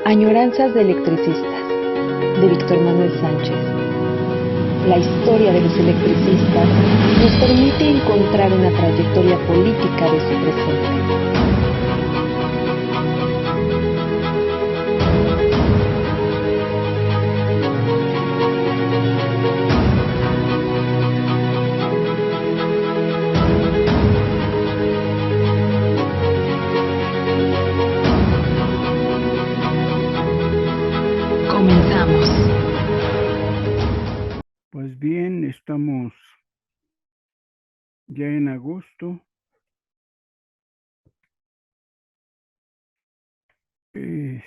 Añoranzas de electricistas, de Víctor Manuel Sánchez. La historia de los electricistas nos permite encontrar una trayectoria política de su presente. Comenzamos. Pues bien, estamos ya en agosto. De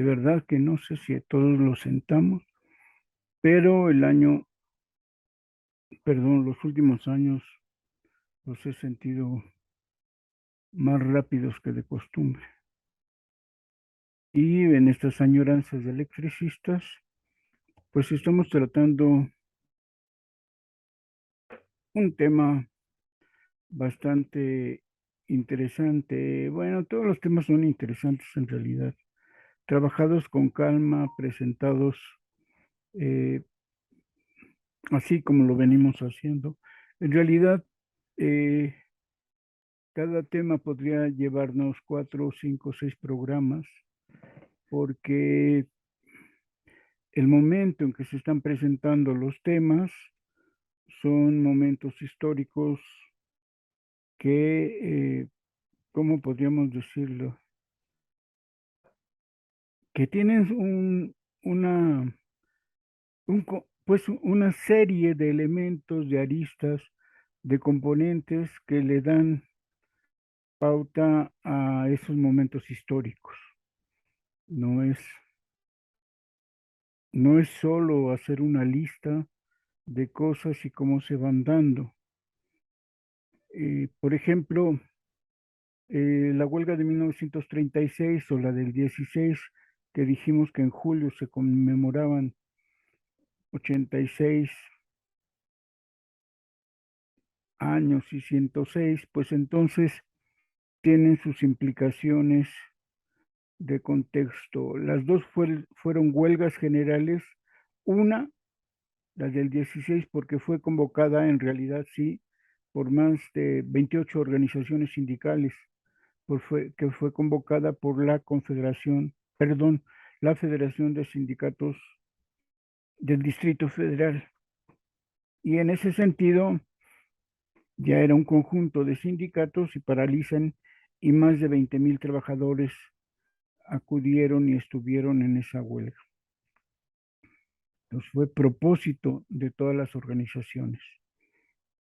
verdad que no sé si todos lo sentamos, pero los últimos años los he sentido más rápidos que de costumbre. Y en estas añoranzas de electricistas, pues estamos tratando un tema bastante interesante. Bueno, todos los temas son interesantes en realidad. Trabajados con calma, presentados así como lo venimos haciendo. En realidad, eh, cada tema podría llevarnos 4, 5, 6 programas, porque el momento en que se están presentando los temas son momentos históricos que, ¿cómo podríamos decirlo? Que tienen pues una serie de elementos, de aristas, de componentes que le dan pauta a esos momentos históricos. No es, no es solo hacer una lista de cosas y cómo se van dando. Por ejemplo, la huelga de 1936 o la del 16, que dijimos que en julio se conmemoraban 86 años y 106, pues entonces tienen sus implicaciones de contexto. Las dos fueron huelgas generales, una, la del 16, porque fue convocada en realidad, sí, por más de 28 organizaciones sindicales, que fue convocada por la la Federación de Sindicatos del Distrito Federal. Y en ese sentido, ya era un conjunto de sindicatos y paralizan, y más de 20,000 trabajadores acudieron y estuvieron en esa huelga. Entonces fue propósito de todas las organizaciones.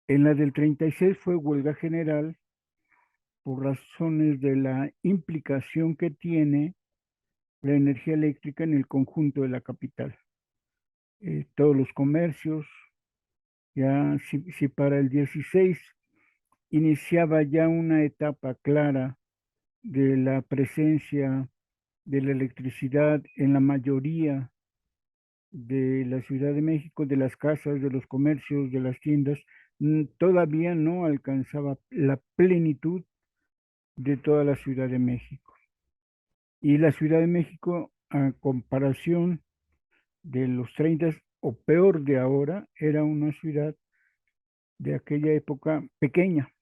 En la del 36 fue huelga general por razones de la implicación que tiene la energía eléctrica en el conjunto de la capital. Todos los comercios, ya si para el 16 iniciaba ya una etapa clara de la presencia de la electricidad en la mayoría de la Ciudad de México, de las casas, de los comercios, de las tiendas, todavía no alcanzaba la plenitud de toda la Ciudad de México. Y la Ciudad de México, a comparación de los 30 o peor de ahora, era una ciudad de aquella época pequeña.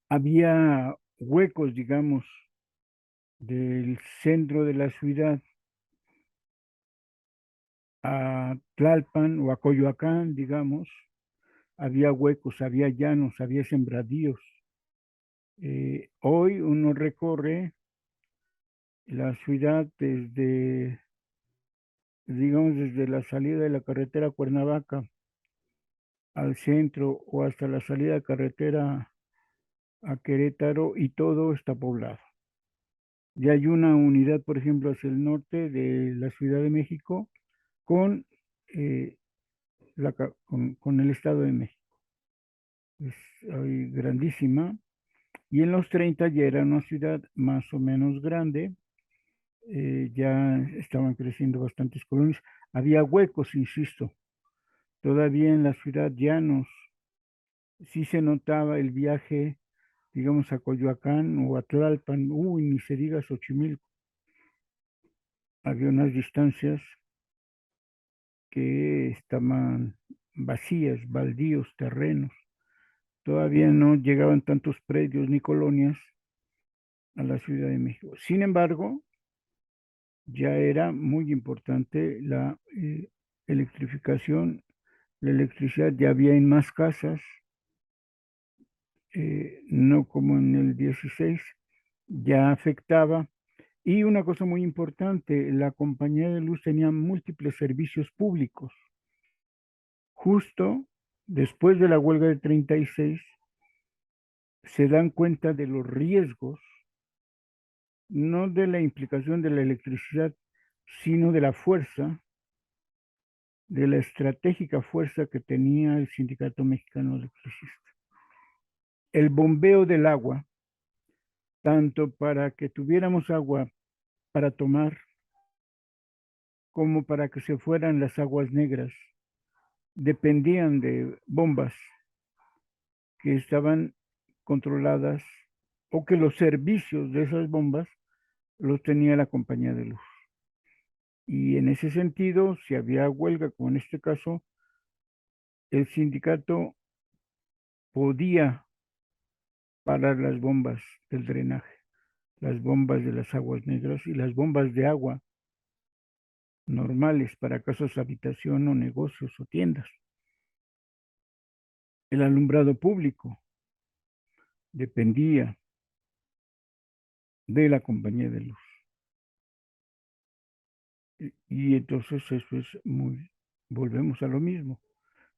Había huecos, digamos, del centro de la ciudad a Tlalpan o a Coyoacán, digamos, había huecos, había llanos, había sembradíos. Hoy uno recorre la ciudad desde la salida de la carretera Cuernavaca al centro o hasta la salida de carretera a Querétaro, y todo está poblado. Y hay una unidad, por ejemplo, hacia el norte de la Ciudad de México con, eh, con el Estado de México. Es grandísima. Y en los 30 ya era una ciudad más o menos grande, ya estaban creciendo bastantes colonias. Había huecos, insisto, todavía en la ciudad llanos. Sí se notaba el viaje, digamos, a Coyoacán o a Tlalpan, ni se diga Xochimilco. había unas distancias que estaban vacías, baldíos, terrenos. Todavía no llegaban tantos predios ni colonias a la Ciudad de México. Sin embargo, ya era muy importante la electrificación, la electricidad ya había en más casas, no como en el 16, ya afectaba. Y una cosa muy importante, la compañía de luz tenía múltiples servicios públicos. Justo después de la huelga de 36, se dan cuenta de los riesgos, no de la implicación de la electricidad, sino de la fuerza, de la estratégica fuerza que tenía el Sindicato Mexicano Electricista. El bombeo del agua, tanto para que tuviéramos agua para tomar, como para que se fueran las aguas negras, dependían de bombas que estaban controladas o que los servicios de esas bombas los tenía la compañía de luz. Y en ese sentido, si había huelga, como en este caso, el sindicato podía parar las bombas del drenaje, las bombas de las aguas negras y las bombas de agua normales para casas, habitación o negocios o tiendas. El alumbrado público dependía de la compañía de luz. Y entonces eso es muy, volvemos a lo mismo.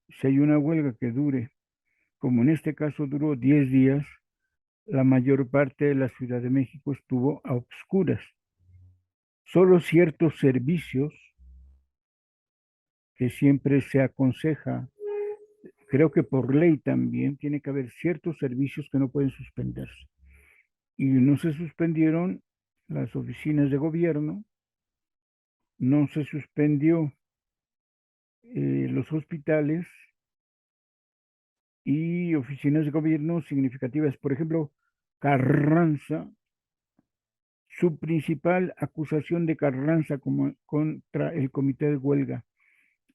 Si hay una huelga que dure, como en este caso duró 10 días, la mayor parte de la Ciudad de México estuvo a obscuras. Solo ciertos servicios que siempre se aconseja, creo que por ley también, tiene que haber ciertos servicios que no pueden suspenderse. Y no se suspendieron las oficinas de gobierno, no se suspendió los hospitales y oficinas de gobierno significativas. Por ejemplo, Carranza, su principal acusación de Carranza como, contra el comité de huelga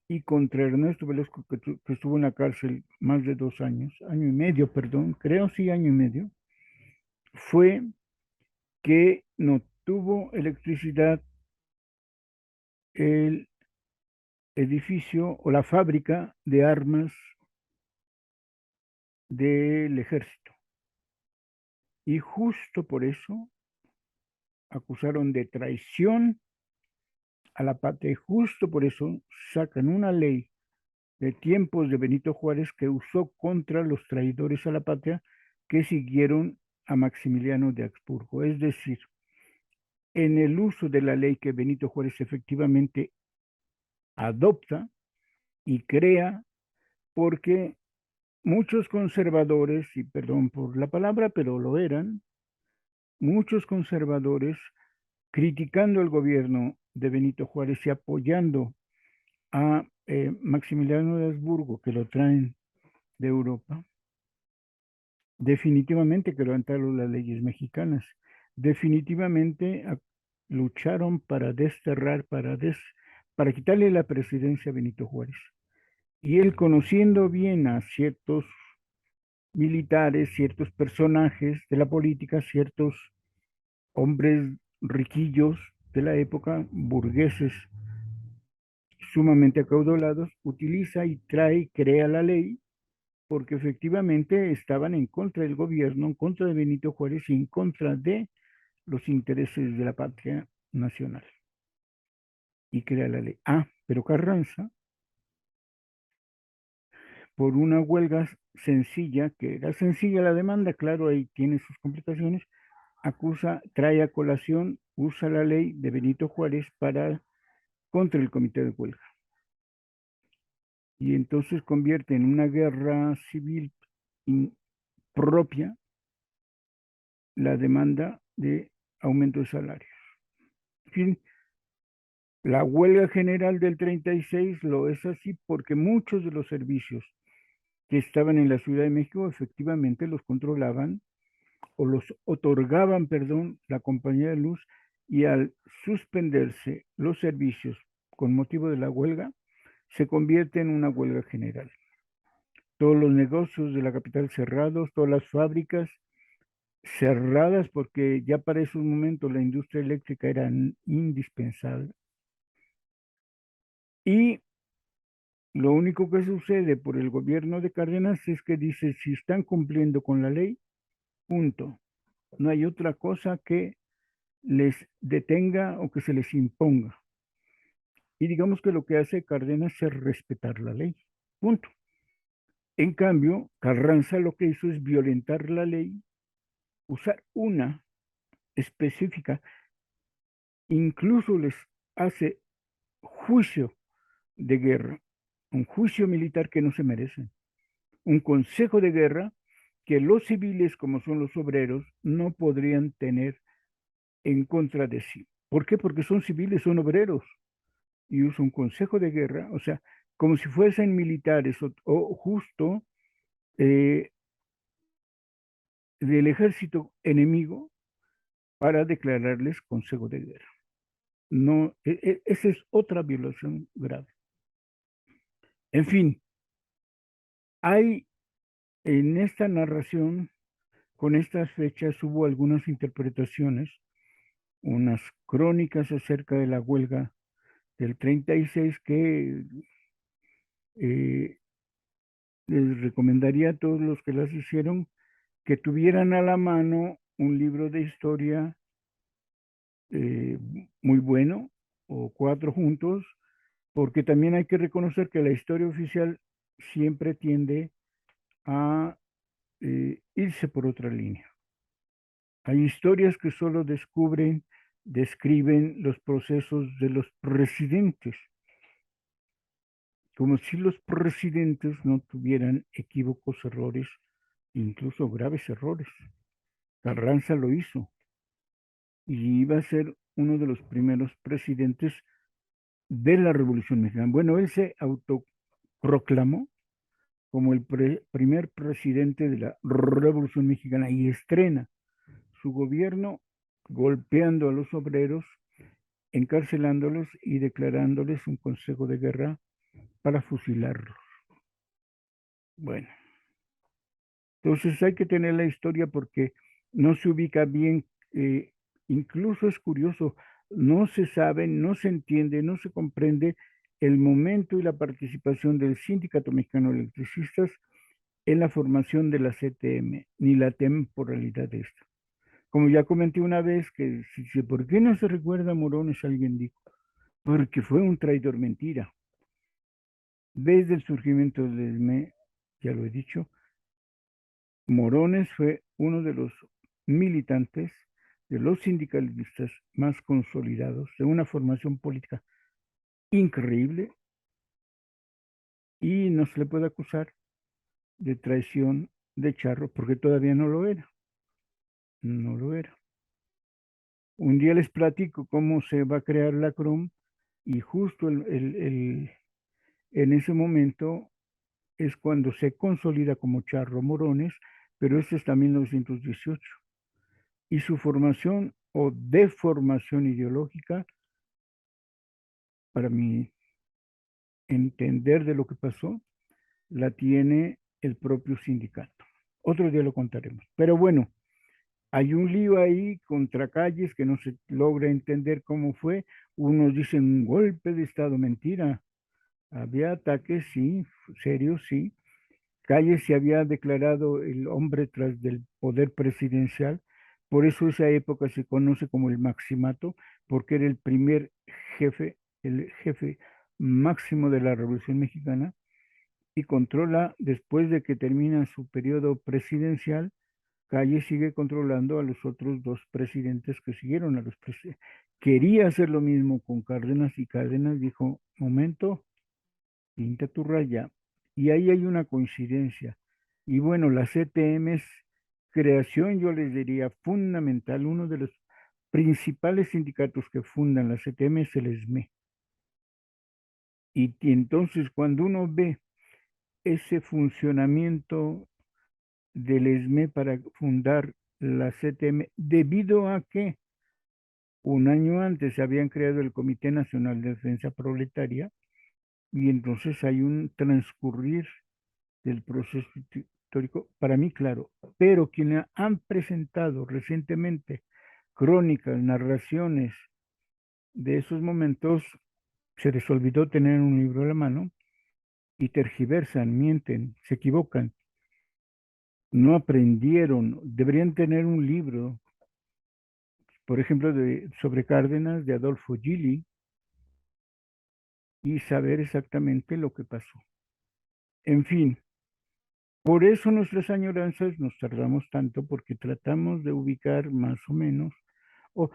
y contra Ernesto Velasco, que estuvo en la cárcel más de 2 años, año y medio, perdón, creo sí, año y medio, fue que no tuvo electricidad el edificio o la fábrica de armas del ejército. Y justo por eso acusaron de traición a la patria. Y justo por eso sacan una ley de tiempos de Benito Juárez que usó contra los traidores a la patria que siguieron a Maximiliano de Habsburgo. Es decir, en el uso de la ley que Benito Juárez efectivamente adopta y crea, porque muchos conservadores, y perdón por la palabra, pero lo eran, muchos conservadores criticando el gobierno de Benito Juárez y apoyando a Maximiliano de Habsburgo, que lo traen de Europa, definitivamente que levantaron las leyes mexicanas, definitivamente lucharon para desterrar, para quitarle la presidencia a Benito Juárez. Y él, conociendo bien a ciertos militares, ciertos personajes de la política, ciertos hombres riquillos de la época, burgueses sumamente acaudalados, utiliza y trae, crea la ley, porque efectivamente estaban en contra del gobierno, en contra de Benito Juárez y en contra de los intereses de la patria nacional. Y crea la ley. Pero Carranza, por una huelga sencilla, que era sencilla la demanda, claro, ahí tiene sus complicaciones, acusa, trae a colación, usa la ley de Benito Juárez contra el comité de huelga. Y entonces convierte en una guerra civil propia la demanda de aumento de salarios. En fin, la huelga general del 36 lo es así porque muchos de los servicios que estaban en la Ciudad de México efectivamente los controlaban o los otorgaban, perdón, la compañía de luz, y al suspenderse los servicios con motivo de la huelga, se convierte en una huelga general. Todos los negocios de la capital cerrados, todas las fábricas cerradas, porque ya para esos momentos la industria eléctrica era indispensable. Y lo único que sucede por el gobierno de Cárdenas es que dice, si están cumpliendo con la ley, punto. No hay otra cosa que les detenga o que se les imponga. Y digamos que lo que hace Cárdenas es respetar la ley, punto. En cambio, Carranza lo que hizo es violentar la ley, usar una específica, incluso les hace juicio de guerra, un juicio militar que no se merecen, un consejo de guerra que los civiles, como son los obreros, no podrían tener en contra de sí. ¿Por qué? Porque son civiles, son obreros, y usa un consejo de guerra, o sea, como si fuesen militares o justo eh, del ejército enemigo para declararles consejo de guerra. No, esa es otra violación grave. En fin, hay en esta narración, con estas fechas, hubo algunas interpretaciones, unas crónicas acerca de la huelga del 36 que eh, les recomendaría a todos los que las hicieron que tuvieran a la mano un libro de historia eh, muy bueno, o 4 juntos, porque también hay que reconocer que la historia oficial siempre tiende a irse por otra línea. Hay historias que solo describen los procesos de los presidentes, como si los presidentes no tuvieran equívocos, errores, incluso graves errores. Carranza lo hizo y iba a ser uno de los primeros presidentes de la Revolución Mexicana. Bueno, él se autoproclamó como el primer presidente de la Revolución Mexicana y estrena su gobierno golpeando a los obreros, encarcelándolos y declarándoles un consejo de guerra para fusilarlos. Bueno, entonces hay que tener la historia porque no se ubica bien, incluso es curioso, no se sabe, no se entiende, no se comprende el momento y la participación del Sindicato Mexicano de Electricistas en la formación de la CTM, ni la temporalidad de esto. Como ya comenté una vez, que ¿por qué no se recuerda a Morones? Alguien dijo, porque fue un traidor, mentira. Desde el surgimiento del ESME, ya lo he dicho, Morones fue uno de los militantes, de los sindicalistas más consolidados, de una formación política increíble, y no se le puede acusar de traición de charro, porque todavía no lo era. No lo era. Un día les platico cómo se va a crear la CROM, y justo en ese momento es cuando se consolida como Charro Morones, pero esto está en 1918. Y su formación o deformación ideológica, para mi entender de lo que pasó, la tiene el propio sindicato. Otro día lo contaremos. Pero bueno, hay un lío ahí contra Calles que no se logra entender cómo fue. Unos dicen un golpe de Estado, mentira. Había ataques, sí, serios, sí. Calles se había declarado el hombre tras del poder presidencial, por eso esa época se conoce como el maximato, porque era el jefe máximo de la Revolución Mexicana, y controla, después de que termina su periodo presidencial, Calles sigue controlando a los otros 2 presidentes que siguieron a los presidentes. Quería hacer lo mismo con Cárdenas, y Cárdenas dijo, momento, pinta tu raya. Y ahí hay una coincidencia. Y bueno, la CTM es creación, yo les diría, fundamental. Uno de los principales sindicatos que fundan la CTM es el ESME. Y entonces cuando uno ve ese funcionamiento del ESME para fundar la CTM, debido a que Un año antes se habían creado el Comité Nacional de Defensa Proletaria y entonces hay un transcurrir del proceso histórico, para mí claro, pero quienes han presentado recientemente crónicas, narraciones de esos momentos, se les olvidó tener un libro a la mano y tergiversan, mienten, se equivocan, no aprendieron, deberían tener un libro, por ejemplo, sobre Cárdenas de Adolfo Gili y saber exactamente lo que pasó. En fin, por eso nuestras añoranzas nos tardamos tanto, porque tratamos de ubicar más o menos, o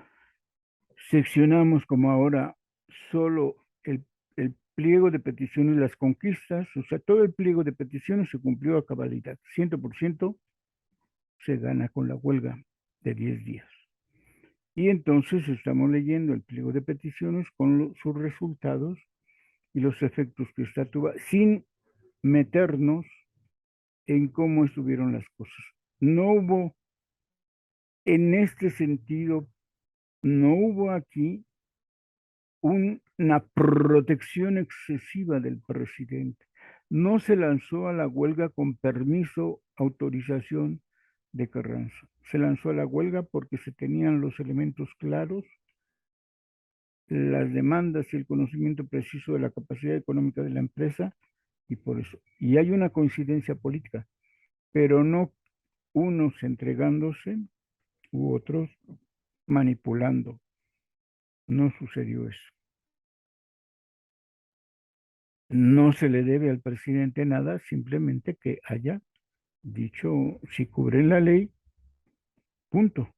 seccionamos como ahora solo el pliego de peticiones y las conquistas, o sea, todo el pliego de peticiones se cumplió a cabalidad, 100% se gana con la huelga de 10 días. Y entonces estamos leyendo el pliego de peticiones con sus resultados y los efectos que esta tuvo, sin meternos en cómo estuvieron las cosas. No hubo, en este sentido, no hubo aquí una protección excesiva del presidente. No se lanzó a la huelga con permiso, autorización de Carranza. Se lanzó a la huelga porque se tenían los elementos claros, las demandas y el conocimiento preciso de la capacidad económica de la empresa, y por eso. Y hay una coincidencia política, pero no unos entregándose u otros manipulando. No sucedió eso. No se le debe al presidente nada, simplemente que haya dicho, si cubren la ley, punto.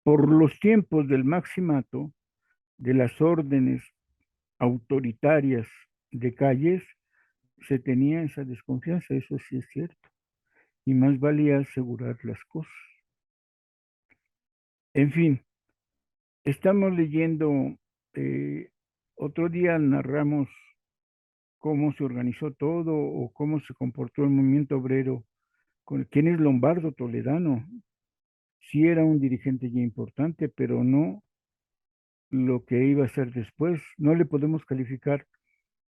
Por los tiempos del maximato, de las órdenes autoritarias de calles, se tenía esa desconfianza, eso sí es cierto. Y más valía asegurar las cosas. En fin, estamos leyendo, otro día narramos cómo se organizó todo o cómo se comportó el movimiento obrero. ¿Quién es Lombardo Toledano? Sí era un dirigente ya importante, pero no lo que iba a ser después. No le podemos calificar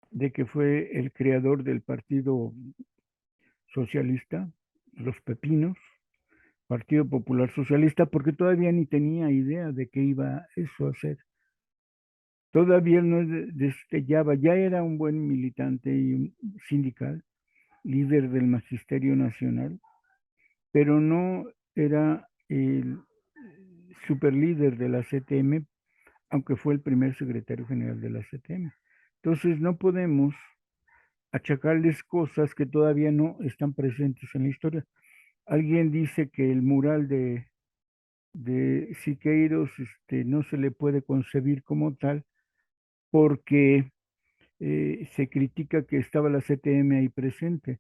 de que fue el creador del Partido Socialista, los Pepinos, Partido Popular Socialista, porque todavía ni tenía idea de qué iba eso a hacer. Todavía no destellaba, ya era un buen militante y un sindical, líder del Magisterio Nacional, pero no era el superlíder de la CTM, aunque fue el primer secretario general de la CTM. Entonces no podemos achacarles cosas que todavía no están presentes en la historia. Alguien dice que el mural de Siqueiros no se le puede concebir como tal porque se critica que estaba la CTM ahí presente.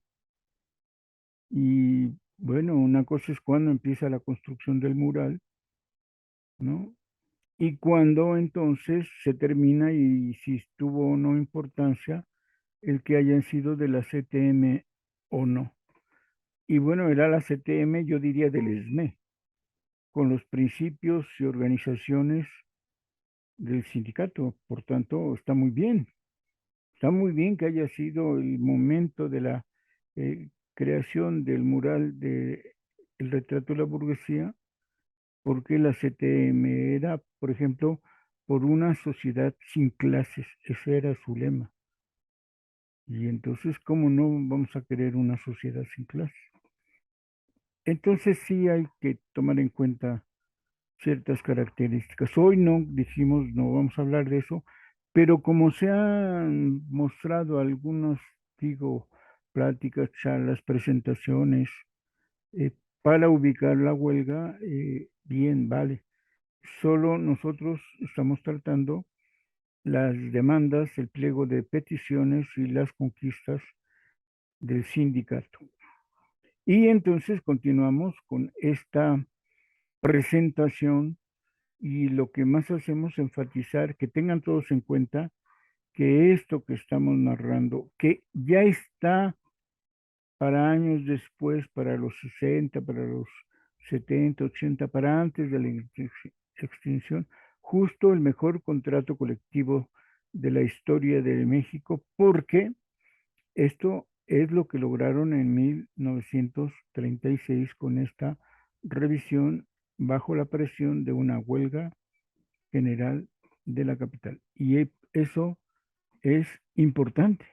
Y bueno, una cosa es cuando empieza la construcción del mural, ¿no? Y cuando entonces se termina y si tuvo o no importancia el que hayan sido de la CTM o no. Y bueno, era la CTM, yo diría del ESME, con los principios y organizaciones del sindicato. Por tanto, está muy bien. Está muy bien que haya sido el momento de la creación del mural de el retrato de la burguesía, porque la CTM era, por ejemplo, por una sociedad sin clases. Ese era su lema. Y entonces, ¿cómo no vamos a querer una sociedad sin clases? Entonces sí hay que tomar en cuenta ciertas características. Hoy no dijimos, no vamos a hablar de eso, pero como se han mostrado algunos, digo, pláticas, charlas, presentaciones, para ubicar la huelga, bien, vale. Solo nosotros estamos tratando las demandas, el pliego de peticiones y las conquistas del sindicato. Y entonces continuamos con esta presentación y lo que más hacemos es enfatizar que tengan todos en cuenta que esto que estamos narrando, que ya está para años después, para los 60, para los 70, 80, para antes de la extinción atención, justo el mejor contrato colectivo de la historia de México, porque esto es lo que lograron en 1936 con esta revisión bajo la presión de una huelga general de la capital. Y eso es importante.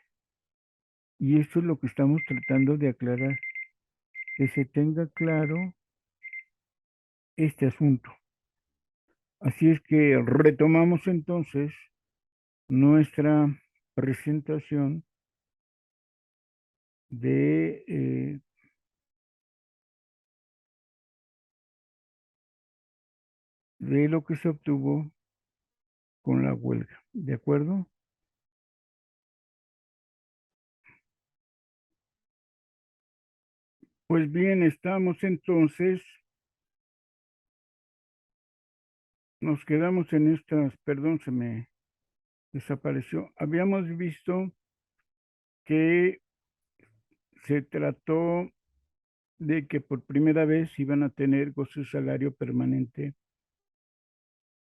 Y esto es lo que estamos tratando de aclarar, que se tenga claro este asunto. Así es que retomamos entonces nuestra presentación de lo que se obtuvo con la huelga. ¿De acuerdo? Pues bien, estamos entonces, nos quedamos en estas, perdón, se me desapareció. Habíamos visto que se trató de que por primera vez iban a tener goce de salario permanente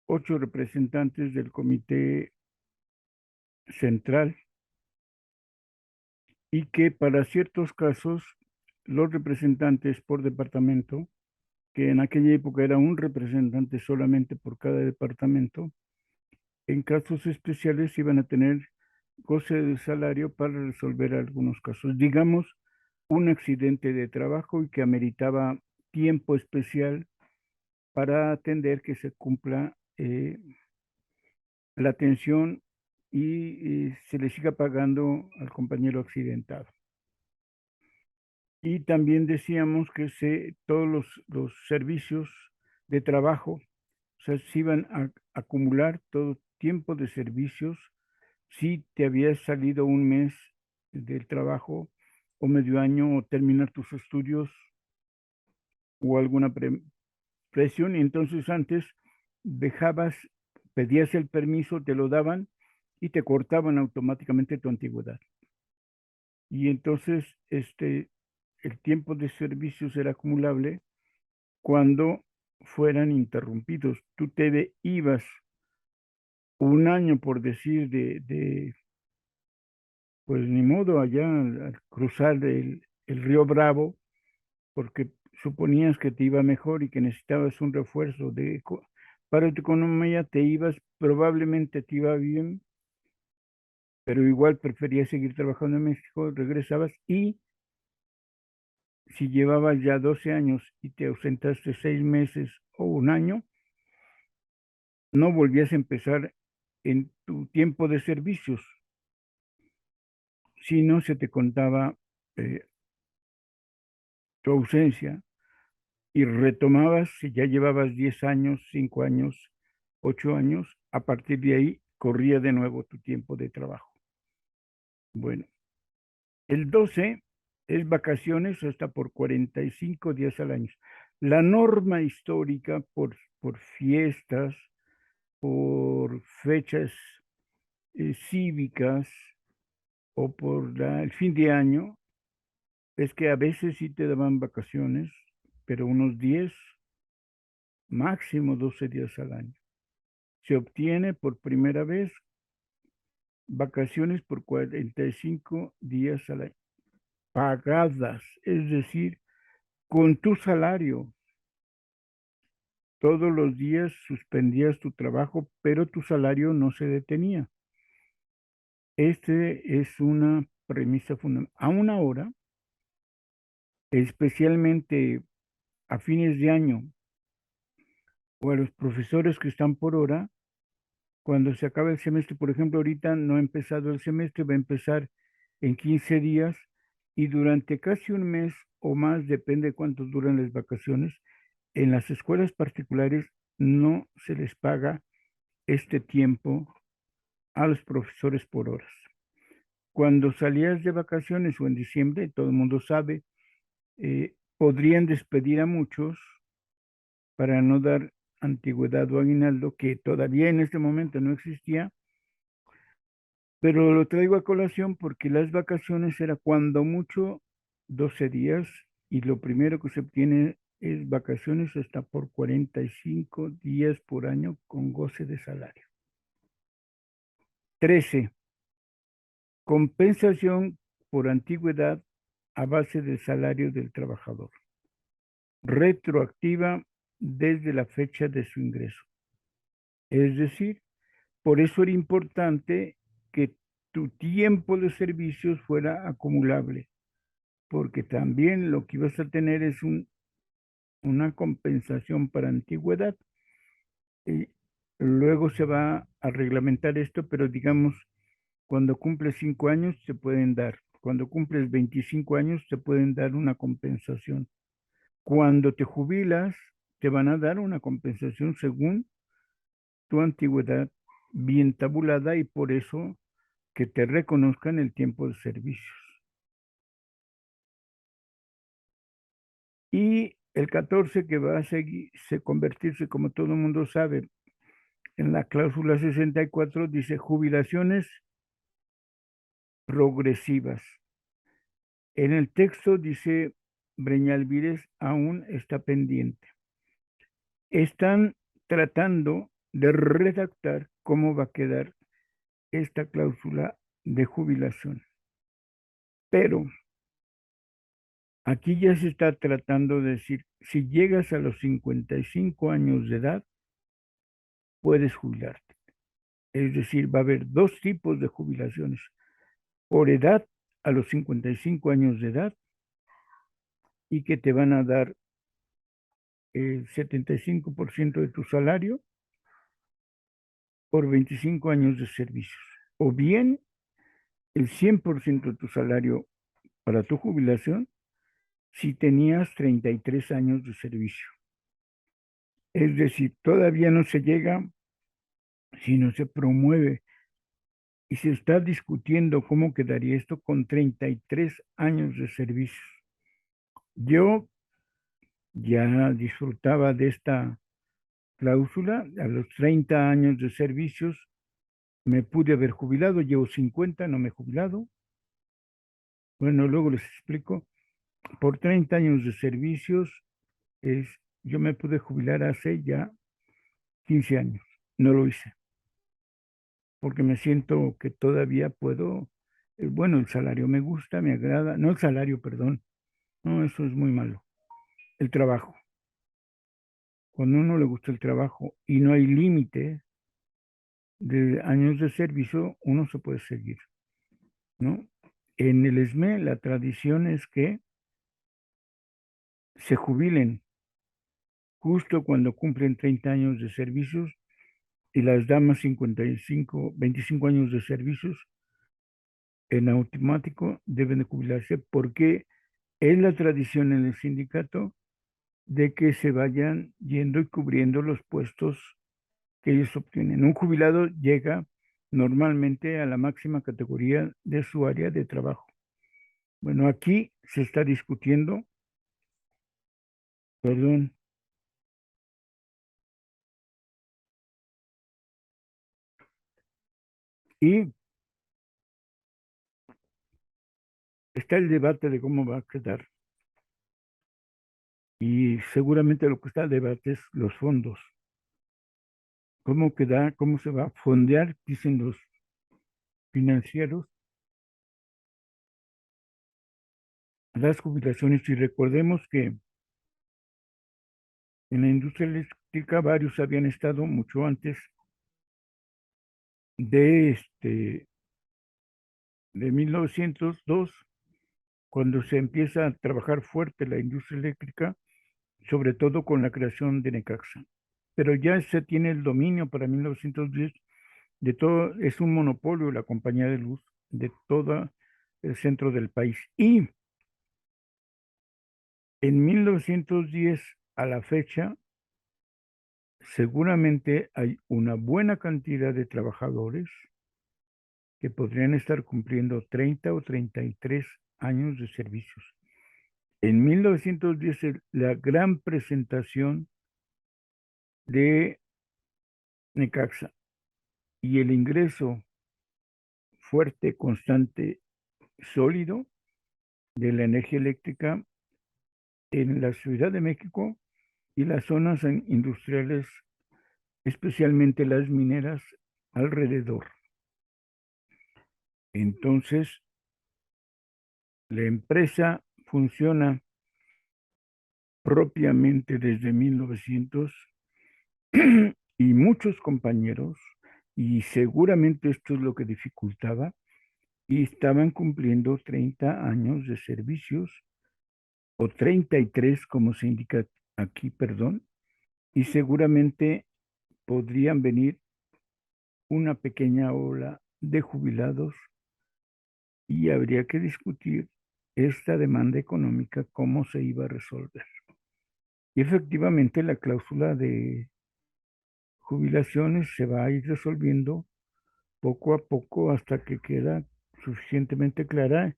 8 representantes del Comité Central y que para ciertos casos los representantes por departamento, que en aquella época era un representante solamente por cada departamento, en casos especiales iban a tener goce de salario para resolver algunos casos. Digamos, un accidente de trabajo y que ameritaba tiempo especial para atender que se cumpla la atención y se le siga pagando al compañero accidentado. Y también decíamos que todos los servicios de trabajo, o sea, se iban a acumular todo tiempo de servicios si te habías salido un mes del trabajo o medio año o terminar tus estudios o alguna presión. Y entonces antes dejabas, pedías el permiso, te lo daban y te cortaban automáticamente tu antigüedad. Y entonces el tiempo de servicios era acumulable cuando fueran interrumpidos. Tú te ibas un año, por decir, pues ni modo, allá al cruzar el río Bravo, porque suponías que te iba mejor y que necesitabas un refuerzo para tu economía, te ibas, probablemente te iba bien, pero igual preferías seguir trabajando en México, regresabas y si llevabas ya 12 años y te ausentaste 6 meses o un año, no volvías a empezar en tu tiempo de servicios, sino se te contaba tu ausencia y retomabas si ya llevabas 10 años, 5 años, 8 años, a partir de ahí corría de nuevo tu tiempo de trabajo. Bueno, el 12 es vacaciones hasta por 45 días al año. La norma histórica por fiestas, por fechas cívicas o por el fin de año, es que a veces sí te daban vacaciones, pero unos 10, máximo 12 días al año. Se obtiene por primera vez vacaciones por 45 días al año, pagadas, es decir, con tu salario. Todos los días suspendías tu trabajo, pero tu salario no se detenía. Este es una premisa fundamental. Aún ahora, especialmente a fines de año, o a los profesores que están por hora, cuando se acaba el semestre, por ejemplo, ahorita no ha empezado el semestre, va a empezar en 15 días y durante casi un mes o más, depende de cuánto duran las vacaciones, en las escuelas particulares no se les paga este tiempo a los profesores por horas. Cuando salías de vacaciones o en diciembre, todo el mundo sabe, podrían despedir a muchos para no dar antigüedad o aguinaldo, que todavía en este momento no existía, pero lo traigo a colación porque las vacaciones era cuando mucho 12 días y lo primero que se obtiene es vacaciones hasta por 45 días por año con goce de salario. 13. Compensación por antigüedad a base del salario del trabajador, retroactiva desde la fecha de su ingreso. Es decir, por eso era importante que tu tiempo de servicios fuera acumulable, porque también lo que ibas a tener es una compensación para antigüedad. Y luego se va a reglamentar esto, pero digamos, cuando cumples 5 años se pueden dar, cuando cumples 25 años te pueden dar una compensación. Cuando te jubilas, te van a dar una compensación según tu antigüedad bien tabulada y por eso que te reconozcan el tiempo de servicios. Y el 14 que va a seguir, convertirse, como todo el mundo sabe, en la cláusula 64, dice jubilaciones progresivas. En el texto dice Breñalvírez aún está pendiente. Están tratando de redactar cómo va a quedar esta cláusula de jubilación. Pero aquí ya se está tratando de decir, si llegas a los 55 años de edad, puedes jubilarte. Es decir, va a haber dos tipos de jubilaciones. Por edad, a los 55 años de edad, y que te van a dar el 75% de tu salario por 25 años de servicios. O bien el 100% de tu salario para tu jubilación si tenías 33 años de servicio. Es decir, todavía no se llega, sino se promueve y se está discutiendo cómo quedaría esto con 33 años de servicio. Yo ya disfrutaba de esta cláusula. A los 30 años de servicios me pude haber jubilado, llevo 50, no me he jubilado. Bueno, luego les explico. Por 30 años de servicios, yo me pude jubilar hace ya 15 años. No lo hice, porque me siento que todavía puedo. Bueno, el salario me gusta, me agrada. No el salario, perdón. No, eso es muy malo. El trabajo. Cuando a uno le gusta el trabajo y no hay límite de años de servicio, uno se puede seguir, ¿no? En el ESME la tradición es que se jubilen justo cuando cumplen 30 años de servicios y las damas 25 años de servicios en automático deben de jubilarse porque es la tradición en el sindicato de que se vayan yendo y cubriendo los puestos que ellos obtienen. Un jubilado llega normalmente a la máxima categoría de su área de trabajo. Bueno, aquí se está discutiendo, perdón, y está el debate de cómo va a quedar. Y seguramente lo que está el debate es los fondos. ¿Cómo queda, cómo se va a fondear, dicen los financieros, las jubilaciones? Y recordemos que en la industria eléctrica varios habían estado mucho antes de 1902, cuando se empieza a trabajar fuerte la industria eléctrica, sobre todo con la creación de Necaxa. Pero ya se tiene el dominio para 1910 de todo, es un monopolio la compañía de luz de todo el centro del país. Y en 1910 a la fecha, seguramente hay una buena cantidad de trabajadores que podrían estar cumpliendo 30 o 33 años de servicios. En 1910, la gran presentación de Necaxa y el ingreso fuerte, constante, sólido de la energía eléctrica en la Ciudad de México y las zonas industriales, especialmente las mineras alrededor. Entonces, la empresa funciona propiamente desde 1900 y muchos compañeros, y seguramente esto es lo que dificultaba, y estaban cumpliendo 30 años de servicios, o 33 como se indica aquí, perdón, y seguramente podrían venir una pequeña ola de jubilados y habría que discutir esta demanda económica, cómo se iba a resolver. Y efectivamente la cláusula de jubilaciones se va a ir resolviendo poco a poco hasta que queda suficientemente clara.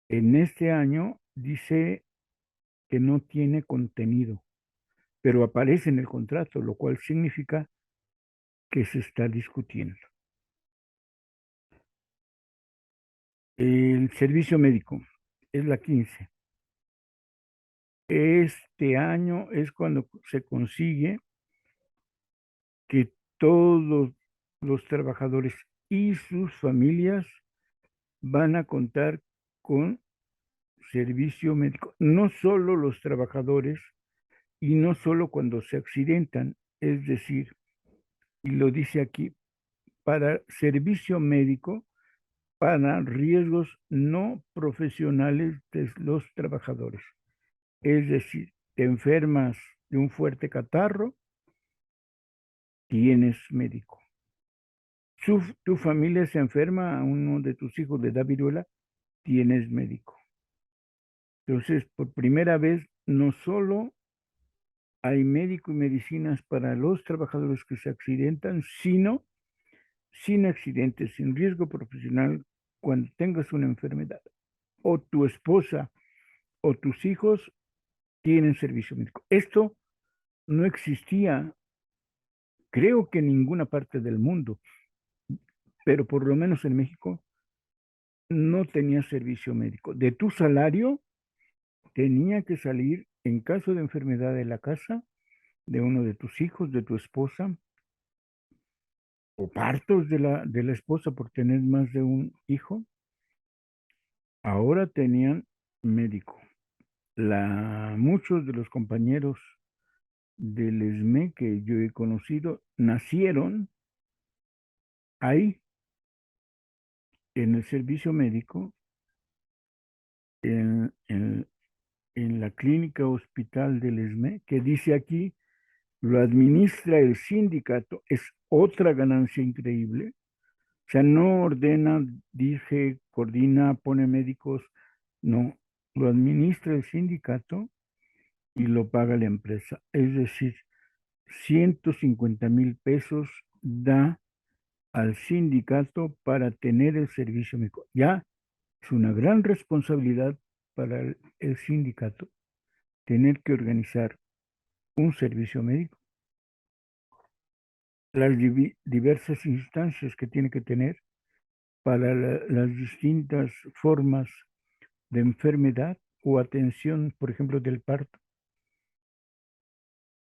En este año dice que no tiene contenido, pero aparece en el contrato, lo cual significa que se está discutiendo. El servicio médico es la 15. Este año es cuando se consigue que todos los trabajadores y sus familias van a contar con servicio médico. No solo los trabajadores y no solo cuando se accidentan, es decir, y lo dice aquí, para servicio médico, para riesgos no profesionales de los trabajadores. Es decir, te enfermas de un fuerte catarro, tienes médico. Tu familia se enferma, uno de tus hijos le da viruela, tienes médico. Entonces, por primera vez, no solo hay médico y medicinas para los trabajadores que se accidentan, sino sin accidentes, sin riesgo profesional, cuando tengas una enfermedad. O tu esposa o tus hijos tienen servicio médico. Esto no existía, creo que en ninguna parte del mundo, pero por lo menos en México no tenía servicio médico. De tu salario tenía que salir en caso de enfermedad de la casa, de uno de tus hijos, de tu esposa, o partos de la esposa por tener más de un hijo. Ahora tenían médico. Muchos de los compañeros del ESME que yo he conocido nacieron ahí, en el servicio médico, en, en, en la clínica hospital del ESME, que dice aquí, lo administra el sindicato, es otra ganancia increíble. O sea, no ordena, dirige, coordina, pone médicos, no, lo administra el sindicato y lo paga la empresa. Es decir, 150,000 pesos da al sindicato para tener el servicio médico. Ya es una gran responsabilidad para el sindicato tener que organizar un servicio médico, las diversas instancias que tiene que tener para las distintas formas de enfermedad o atención, por ejemplo, del parto.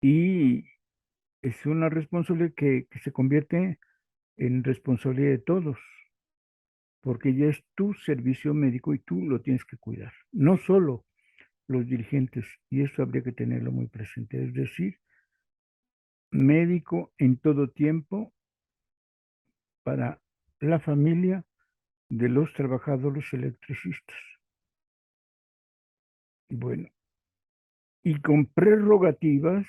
Y es una responsabilidad que se convierte en responsabilidad de todos, porque ya es tu servicio médico y tú lo tienes que cuidar, no solo los dirigentes, y eso habría que tenerlo muy presente, es decir, médico en todo tiempo para la familia de los trabajadores electricistas. Bueno, y con prerrogativas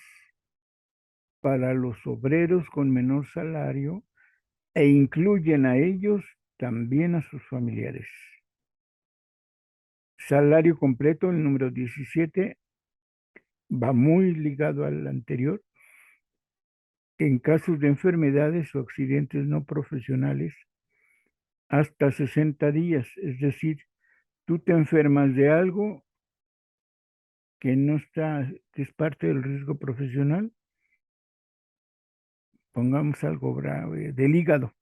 para los obreros con menor salario e incluyen a ellos también a sus familiares. Salario completo, el número 17, va muy ligado al anterior. En casos de enfermedades o accidentes no profesionales, hasta 60 días. Es decir, tú te enfermas de algo que no está, que es parte del riesgo profesional, pongamos algo grave, del hígado.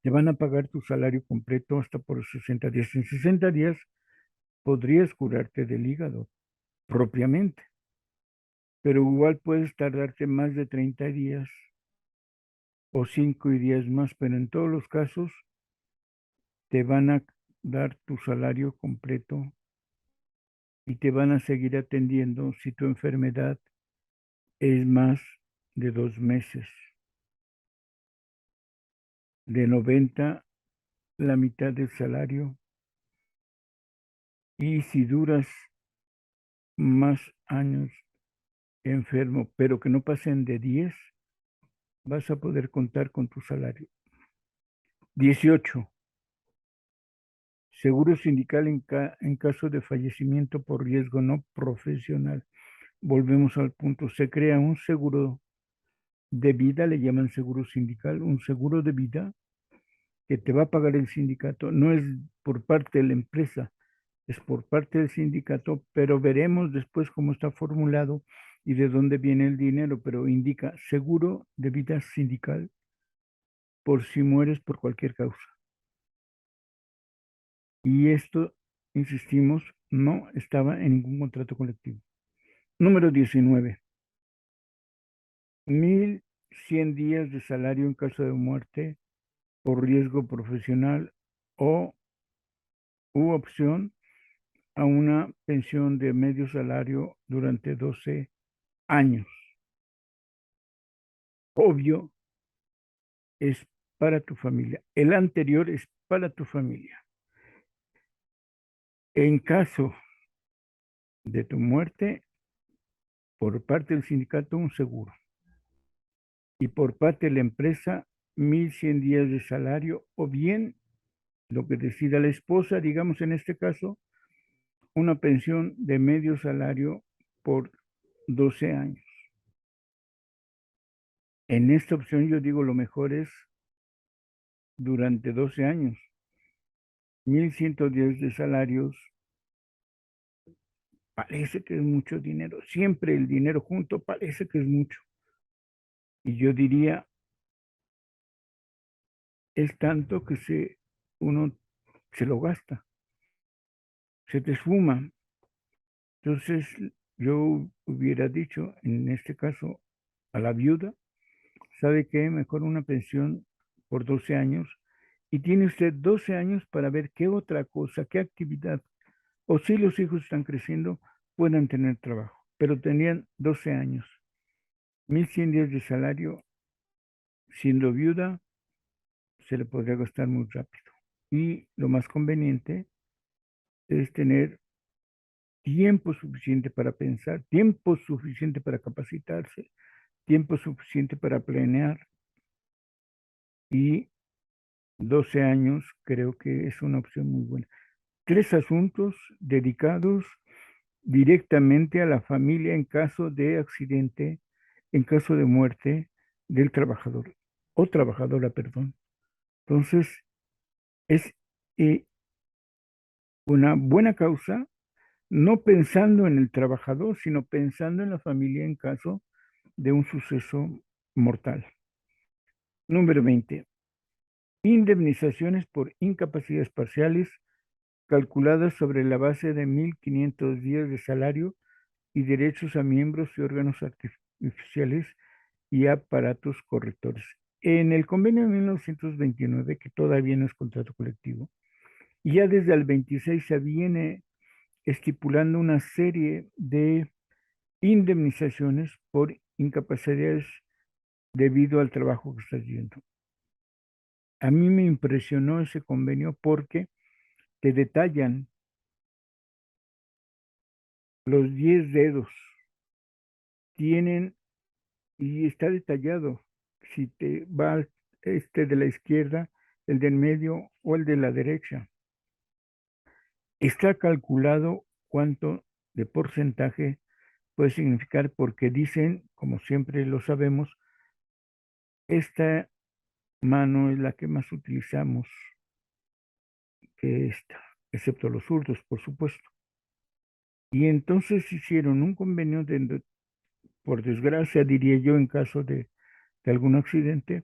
Te van a pagar tu salario completo hasta por 60 días. En 60 días podrías curarte del hígado propiamente, pero igual puedes tardarte más de 30 días o 5 días más, pero en todos los casos te van a dar tu salario completo y te van a seguir atendiendo si tu enfermedad es más de 2 meses. De 90, la mitad del salario. Y si duras más años enfermo, pero que no pasen de 10, vas a poder contar con tu salario. 18. Seguro sindical en caso de fallecimiento por riesgo no profesional. Volvemos al punto. Se crea un seguro de vida, le llaman seguro sindical, un seguro de vida que te va a pagar el sindicato. No es por parte de la empresa, es por parte del sindicato, pero veremos después cómo está formulado y de dónde viene el dinero, pero indica seguro de vida sindical por si mueres por cualquier causa. Y esto, insistimos, no estaba en ningún contrato colectivo. Número 19. 1,100 días de salario en caso de muerte por riesgo profesional o u opción a una pensión de medio salario durante 12 años. Obvio, es para tu familia. El anterior es para tu familia. En caso de tu muerte, por parte del sindicato, un seguro. Y por parte de la empresa, 1,100 días de salario o bien lo que decida la esposa, digamos en este caso, una pensión de medio salario por 12 años. En esta opción yo digo lo mejor es durante 12 años. 1,110 de salarios, parece que es mucho dinero. Siempre el dinero junto parece que es mucho. Y yo diría, es tanto que uno se lo gasta, se te esfuma. Entonces, yo hubiera dicho, en este caso, a la viuda, ¿sabe qué? Mejor una pensión por 12 años. Y tiene usted 12 años para ver qué otra cosa, qué actividad, o si los hijos están creciendo, puedan tener trabajo. Pero tenían 12 años. 1,100 días de salario, siendo viuda, se le podría gastar muy rápido. Y lo más conveniente es tener tiempo suficiente para pensar, tiempo suficiente para capacitarse, tiempo suficiente para planear y 12 años creo que es una opción muy buena. 3 asuntos dedicados directamente a la familia en caso de accidente, en caso de muerte del trabajador o trabajadora, perdón. Entonces, es eh, una buena causa, no pensando en el trabajador, sino pensando en la familia en caso de un suceso mortal. Número 20. Indemnizaciones por incapacidades parciales calculadas sobre la base de 1,500 días de salario y derechos a miembros y órganos artificiales y aparatos correctores. En el convenio de 1929, que todavía no es contrato colectivo, y ya desde el 26 se viene estipulando una serie de indemnizaciones por incapacidades debido al trabajo que estás haciendo. A mí me impresionó ese convenio porque te detallan los 10 dedos, tienen y está detallado si te va este de la izquierda, el del medio o el de la derecha. Está calculado cuánto de porcentaje puede significar porque dicen, como siempre lo sabemos, esta mano es la que más utilizamos que esta, excepto los zurdos, por supuesto. Y entonces hicieron un convenio de, por desgracia, diría yo, en caso de algún accidente,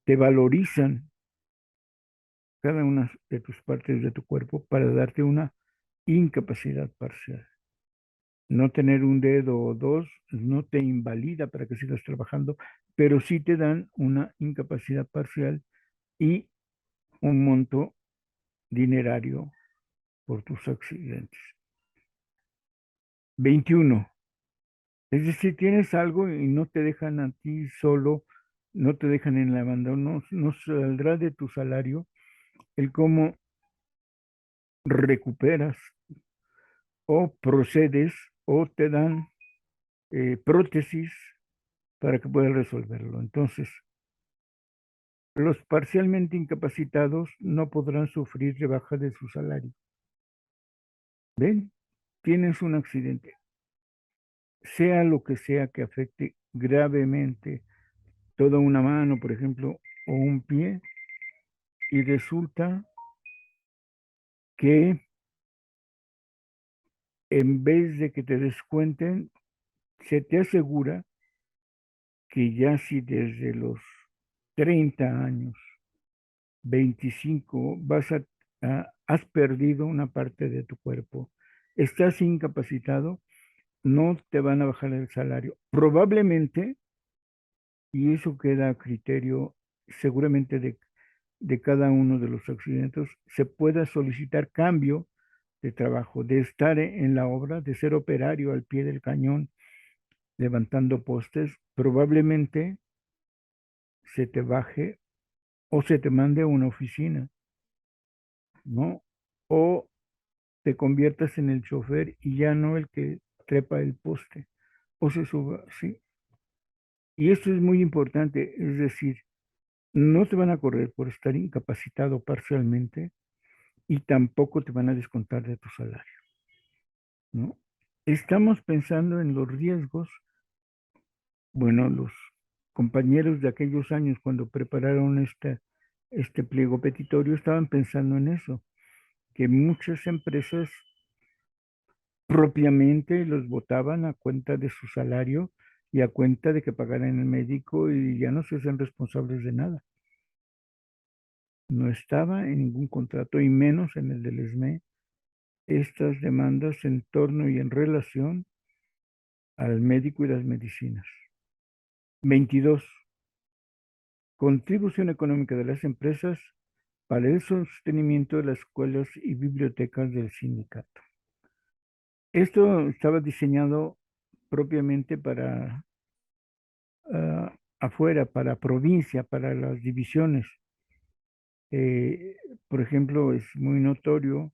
te valorizan cada una de tus partes de tu cuerpo para darte una incapacidad parcial. No tener un dedo o dos no te invalida para que sigas trabajando, pero sí te dan una incapacidad parcial y un monto dinerario por tus accidentes. 21. Es decir, tienes algo y no te dejan a ti solo, no te dejan en el abandono, no saldrá de tu salario el cómo recuperas o procedes o te dan prótesis para que puedas resolverlo. Entonces, los parcialmente incapacitados no podrán sufrir rebaja de su salario. ¿Ven? Tienes un accidente, sea lo que sea que afecte gravemente toda una mano, por ejemplo, o un pie, y resulta que en vez de que te descuenten, se te asegura que ya si desde los 30 años, 25, has perdido una parte de tu cuerpo, estás incapacitado, no te van a bajar el salario. Probablemente, y eso queda a criterio seguramente de cada uno de los accidentes, se pueda solicitar cambio de trabajo, de estar en la obra, de ser operario al pie del cañón, levantando postes, probablemente se te baje o se te mande a una oficina, ¿no? O te conviertas en el chofer y ya no el que trepa el poste o se suba, sí. Y esto es muy importante, es decir, no te van a correr por estar incapacitado parcialmente y tampoco te van a descontar de tu salario, ¿no? Estamos pensando en los riesgos. Bueno, los compañeros de aquellos años cuando prepararon este pliego petitorio estaban pensando en eso, que muchas empresas propiamente los votaban a cuenta de su salario y a cuenta de que pagaran el médico y ya no se hacen responsables de nada. No estaba en ningún contrato y menos en el del ESME estas demandas en torno y en relación al médico y las medicinas. 22. Contribución económica de las empresas para el sostenimiento de las escuelas y bibliotecas del sindicato. Esto estaba diseñado propiamente para afuera, para provincia, para las divisiones. Eh, por ejemplo, es muy notorio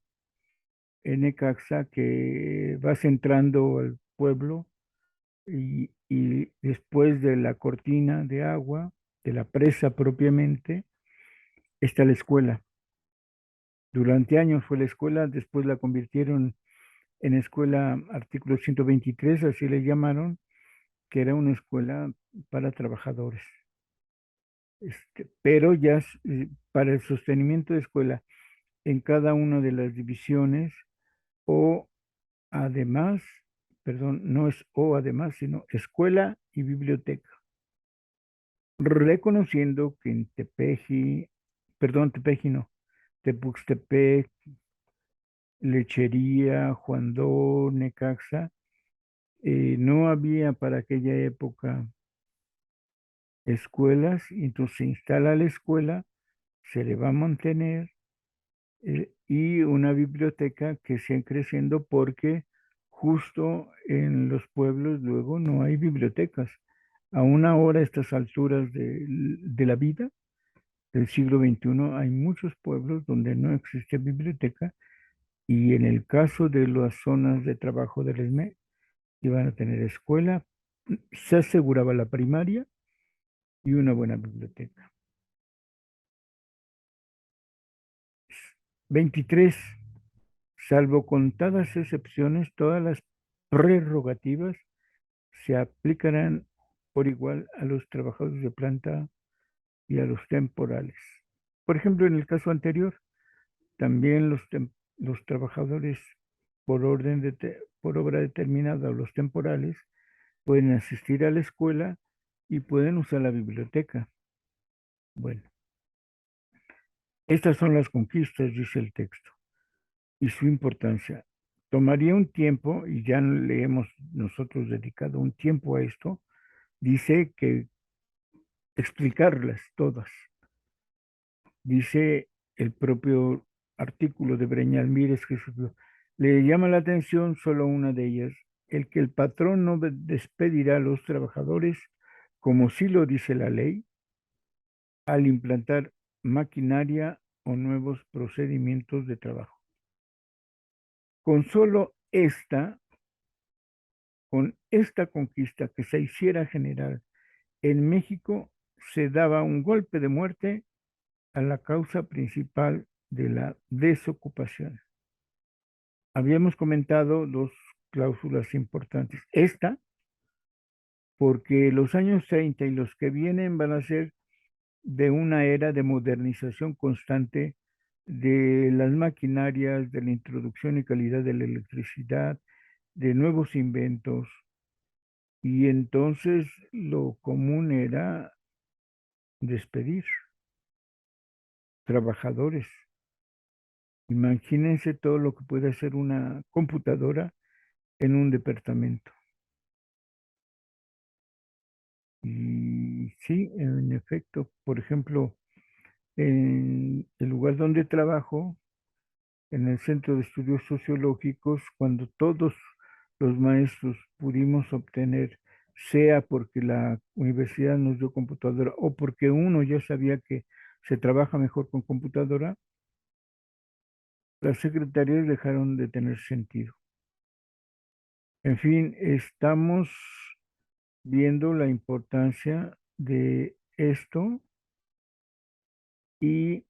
en Necaxa que vas entrando al pueblo y después de la cortina de agua, de la presa propiamente, está la escuela. Durante años fue la escuela, después la convirtieron en escuela artículo 123, así le llamaron, que era una escuela para trabajadores. Pero ya para el sostenimiento de escuela en cada una de las divisiones o además, perdón, no es o además, sino escuela y biblioteca, reconociendo que en Tepeji, perdón, Tepeji no, Tepuxtepec, Lechería, Juandó, Necaxa, no había para aquella época escuelas, y entonces se instala la escuela, se le va a mantener y una biblioteca que sigue creciendo porque justo en los pueblos luego no hay bibliotecas. Aún ahora, a estas alturas de la vida, del siglo XXI, hay muchos pueblos donde no existe biblioteca y en el caso de las zonas de trabajo del ESME, iban a tener escuela, se aseguraba la primaria y una buena biblioteca. 23. Salvo contadas excepciones, todas las prerrogativas se aplicarán por igual a los trabajadores de planta y a los temporales. Por ejemplo, en el caso anterior, también los trabajadores por obra determinada o los temporales pueden asistir a la escuela y pueden usar la biblioteca. Bueno, estas son las conquistas, dice el texto, y su importancia. tomaría un tiempo, y ya le hemos nosotros dedicado un tiempo a esto, dice que explicarlas todas. Dice el propio artículo de Breñal Mírez que le llama la atención solo una de ellas, el que el patrón no despedirá a los trabajadores como sí lo dice la ley al implantar maquinaria o nuevos procedimientos de trabajo. Con solo con esta conquista que se hiciera general en México, se daba un golpe de muerte a la causa principal de la desocupación. Habíamos comentado dos cláusulas importantes. Esta, porque los años 30 y los que vienen van a ser de una era de modernización constante de las maquinarias, de la introducción y calidad de la electricidad, de nuevos inventos. Y entonces lo común era despedir trabajadores. Imagínense todo lo que puede hacer una computadora en un departamento. Y sí, en efecto, por ejemplo, en el lugar donde trabajo, en el Centro de Estudios Sociológicos, cuando todos los maestros pudimos obtener, sea porque la universidad nos dio computadora o porque uno ya sabía que se trabaja mejor con computadora, las secretarias dejaron de tener sentido. En fin, estamos viendo la importancia de esto y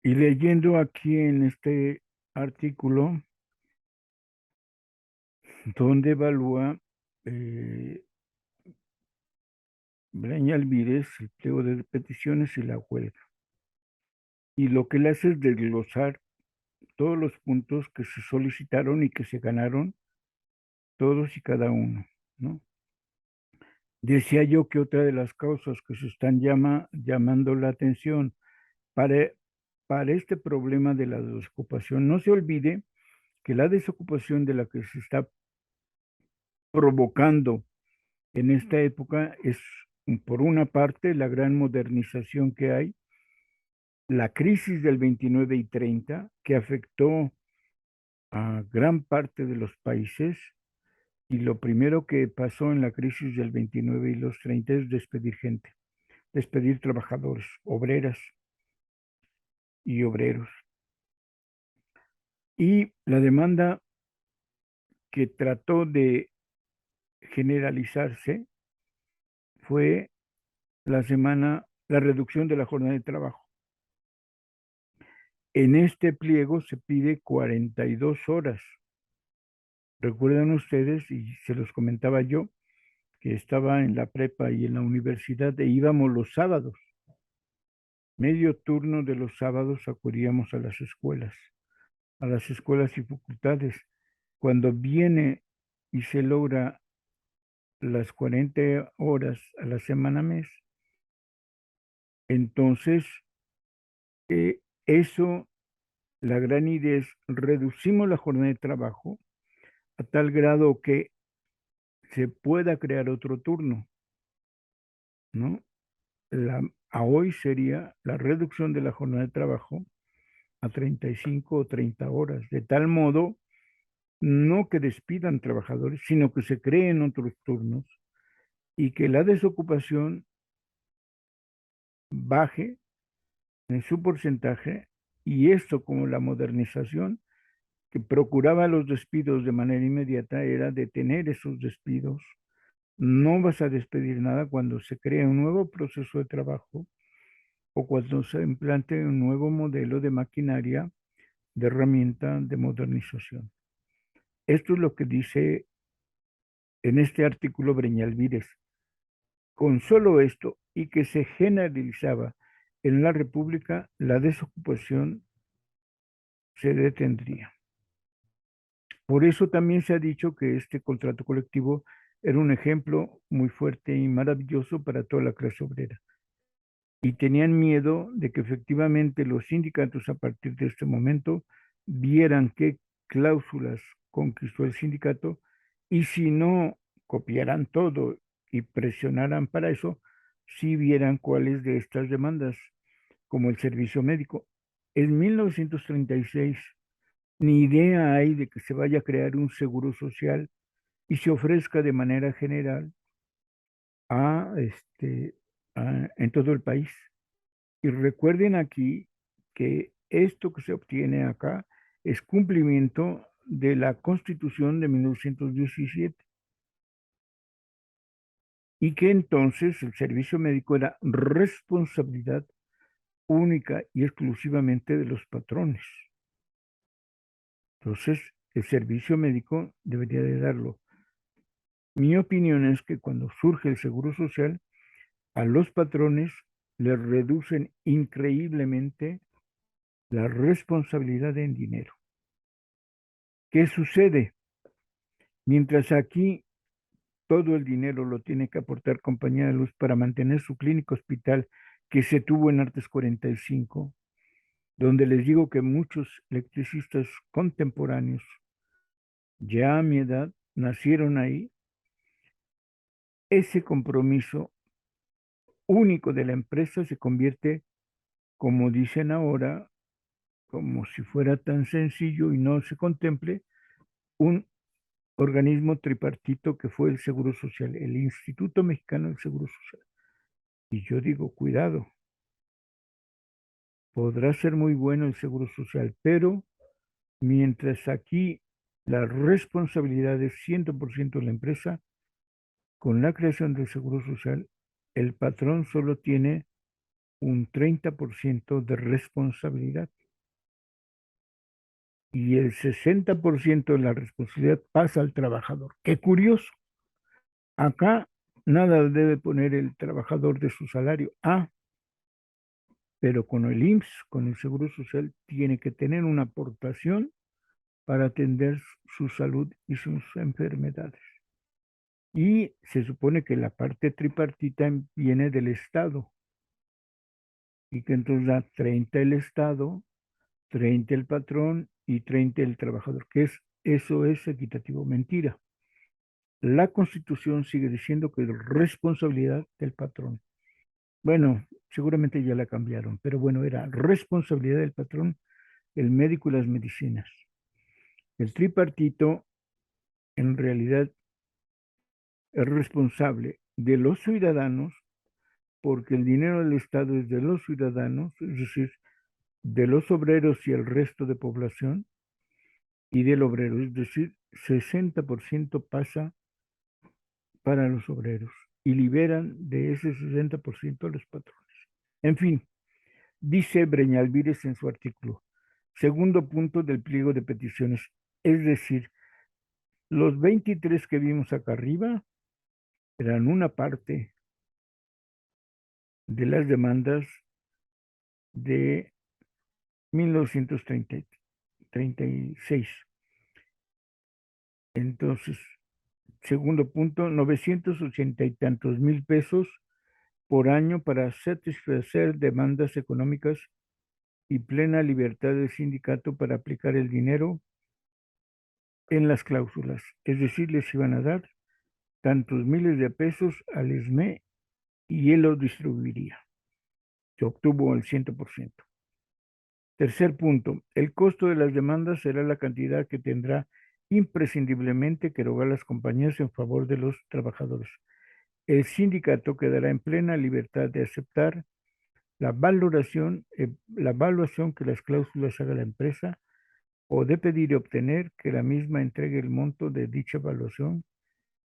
leyendo aquí en este artículo donde evalúa Breña Alvírez el pliego de peticiones y la huelga. Y lo que le hace es desglosar todos los puntos que se solicitaron y que se ganaron todos y cada uno, ¿no? Decía yo que otra de las causas que se están llamando la atención para, para este problema de la desocupación, no se olvide que la desocupación de la que se está provocando en esta época es, por una parte, la gran modernización que hay, la crisis del 29 y 30, que afectó a gran parte de los países, y lo primero que pasó en la crisis del 29 y los 30 es despedir gente, despedir trabajadores, obreras y obreros. Y la demanda que trató de generalizarse fue la reducción de la jornada de trabajo. En este pliego se pide 42 horas. Recuerdan ustedes, y se los comentaba yo, que estaba en la prepa y en la universidad e íbamos los sábados. Medio turno de los sábados acudíamos a las escuelas y facultades. Cuando viene y se logra las 40 horas a la semana mes, entonces eso, la gran idea es reducimos la jornada de trabajo a tal grado que se pueda crear otro turno, ¿no? A hoy sería la reducción de la jornada de trabajo a 35 o 30 horas, de tal modo no que despidan trabajadores, sino que se creen otros turnos y que la desocupación baje en su porcentaje, y esto como la modernización que procuraba los despidos de manera inmediata era detener esos despidos No vas a despedir nada cuando se crea un nuevo proceso de trabajo o cuando se implante un nuevo modelo de maquinaria, de herramienta de modernización. Esto es lo que dice en este artículo Breñalvídez. Con solo esto y que se generalizaba en la República, la desocupación se detendría. Por eso también se ha dicho que este contrato colectivo era un ejemplo muy fuerte y maravilloso para toda la clase obrera. Y tenían miedo de que efectivamente los sindicatos a partir de este momento vieran qué cláusulas conquistó el sindicato y si no copiaran todo y presionaran para eso, si vieran cuáles de estas demandas, como el servicio médico. En 1936, ni idea hay de que se vaya a crear un seguro social y se ofrezca de manera general a, en todo el país. Y recuerden aquí que esto que se obtiene acá es cumplimiento de la Constitución de 1917 y que entonces el servicio médico era responsabilidad única y exclusivamente de los patrones. Entonces, el servicio médico debería de darlo. Mi opinión es que cuando surge el seguro social, a los patrones les reducen increíblemente la responsabilidad en dinero. ¿Qué sucede? Mientras aquí todo el dinero lo tiene que aportar Compañía de Luz para mantener su clínica hospital que se tuvo en Artes 45, donde les digo que muchos electricistas contemporáneos, ya a mi edad, nacieron ahí, ese compromiso único de la empresa se convierte, como dicen ahora, como si fuera tan sencillo y no se contemple, un organismo tripartito que fue el Seguro Social, el Instituto Mexicano del Seguro Social. Y yo digo, cuidado, podrá ser muy bueno el Seguro Social, pero mientras aquí la responsabilidad es 100% de la empresa, con la creación del Seguro Social, el patrón solo tiene un 30% de responsabilidad y el 60% de la responsabilidad pasa al trabajador. Qué curioso. Acá nada debe poner el trabajador de su salario. Pero con el IMSS, con el Seguro Social, tiene que tener una aportación para atender su salud y sus enfermedades. Y se supone que la parte tripartita viene del Estado y que entonces da 30 el Estado, 30 el patrón y 30 el trabajador, eso es equitativo. Mentira. La Constitución sigue diciendo que es responsabilidad del patrón. Bueno, seguramente ya la cambiaron, pero bueno, era responsabilidad del patrón el médico y las medicinas. El tripartito en realidad es responsable de los ciudadanos porque el dinero del Estado es de los ciudadanos, es decir, de los obreros y el resto de población, y del obrero, es decir, 60% pasa para los obreros y liberan de ese 60% a los patrones. En fin, dice Breñalvídez en su artículo, segundo punto del pliego de peticiones, es decir, los 23 que vimos acá arriba eran una parte de las demandas de 1936. Entonces, segundo punto, 980 y tantos mil pesos por año para satisfacer demandas económicas y plena libertad del sindicato para aplicar el dinero en las cláusulas. Es decir, les iban a dar tantos miles de pesos al ESME y él lo distribuiría. Se obtuvo el 100%. Tercer punto, el costo de las demandas será la cantidad que tendrá imprescindiblemente que erogar las compañías en favor de los trabajadores. El sindicato quedará en plena libertad de aceptar la evaluación que las cláusulas haga la empresa o de pedir y obtener que la misma entregue el monto de dicha evaluación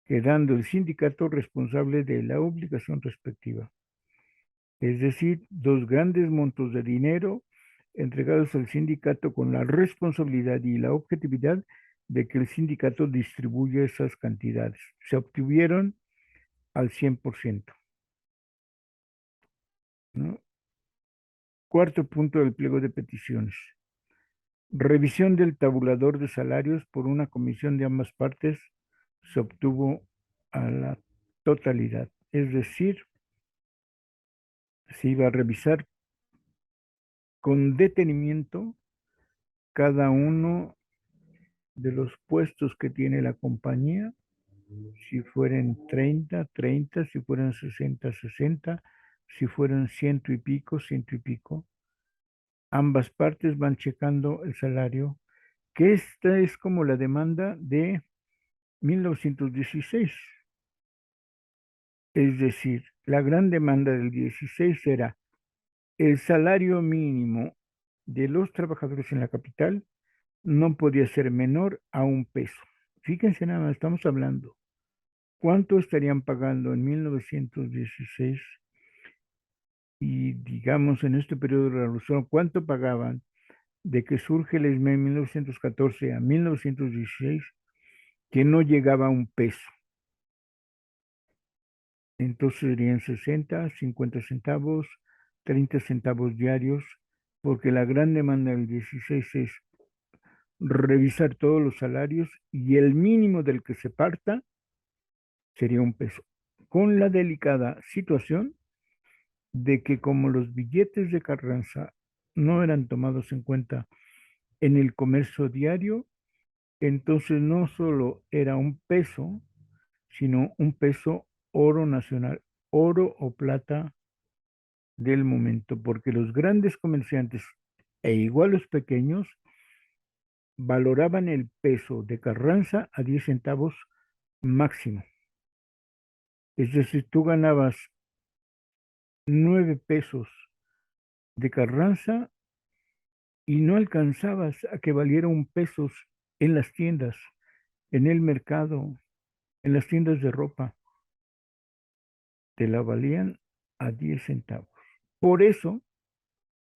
quedando el sindicato responsable de la obligación respectiva. Es decir, dos grandes montos de dinero entregados al sindicato con la responsabilidad y la objetividad de que el sindicato distribuya esas cantidades. Se obtuvieron al 100%, ¿no? Cuarto punto del pliego de peticiones. Revisión del tabulador de salarios por una comisión de ambas partes se obtuvo a la totalidad. Es decir, se iba a revisar con detenimiento cada uno de los puestos que tiene la compañía, si fueran 30, 30, si fueran 60, 60, si fueran ciento y pico, ciento y pico. Ambas partes van checando el salario, que esta es como la demanda de 1916. Es decir, la gran demanda del 16 era el salario mínimo de los trabajadores en la capital no podía ser menor a $1. Fíjense nada más, estamos hablando. ¿Cuánto estarían pagando en 1916? Y digamos en este periodo de la revolución, ¿cuánto pagaban de que surge el ESME en 1914 a 1916? Que no llegaba a $1. Entonces serían 60, 50 centavos, 30 centavos diarios, porque la gran demanda del 16 es revisar todos los salarios y el mínimo del que se parta sería $1, con la delicada situación de que como los billetes de Carranza no eran tomados en cuenta en el comercio diario, entonces no solo era $1, sino $1 oro nacional, oro o plata del momento, porque los grandes comerciantes e igual los pequeños valoraban el peso de Carranza a 10 centavos máximo. Es decir, tú ganabas 9 pesos de Carranza y no alcanzabas a que valiera $1 en las tiendas, en el mercado, en las tiendas de ropa. Te la valían a 10 centavos. Por eso,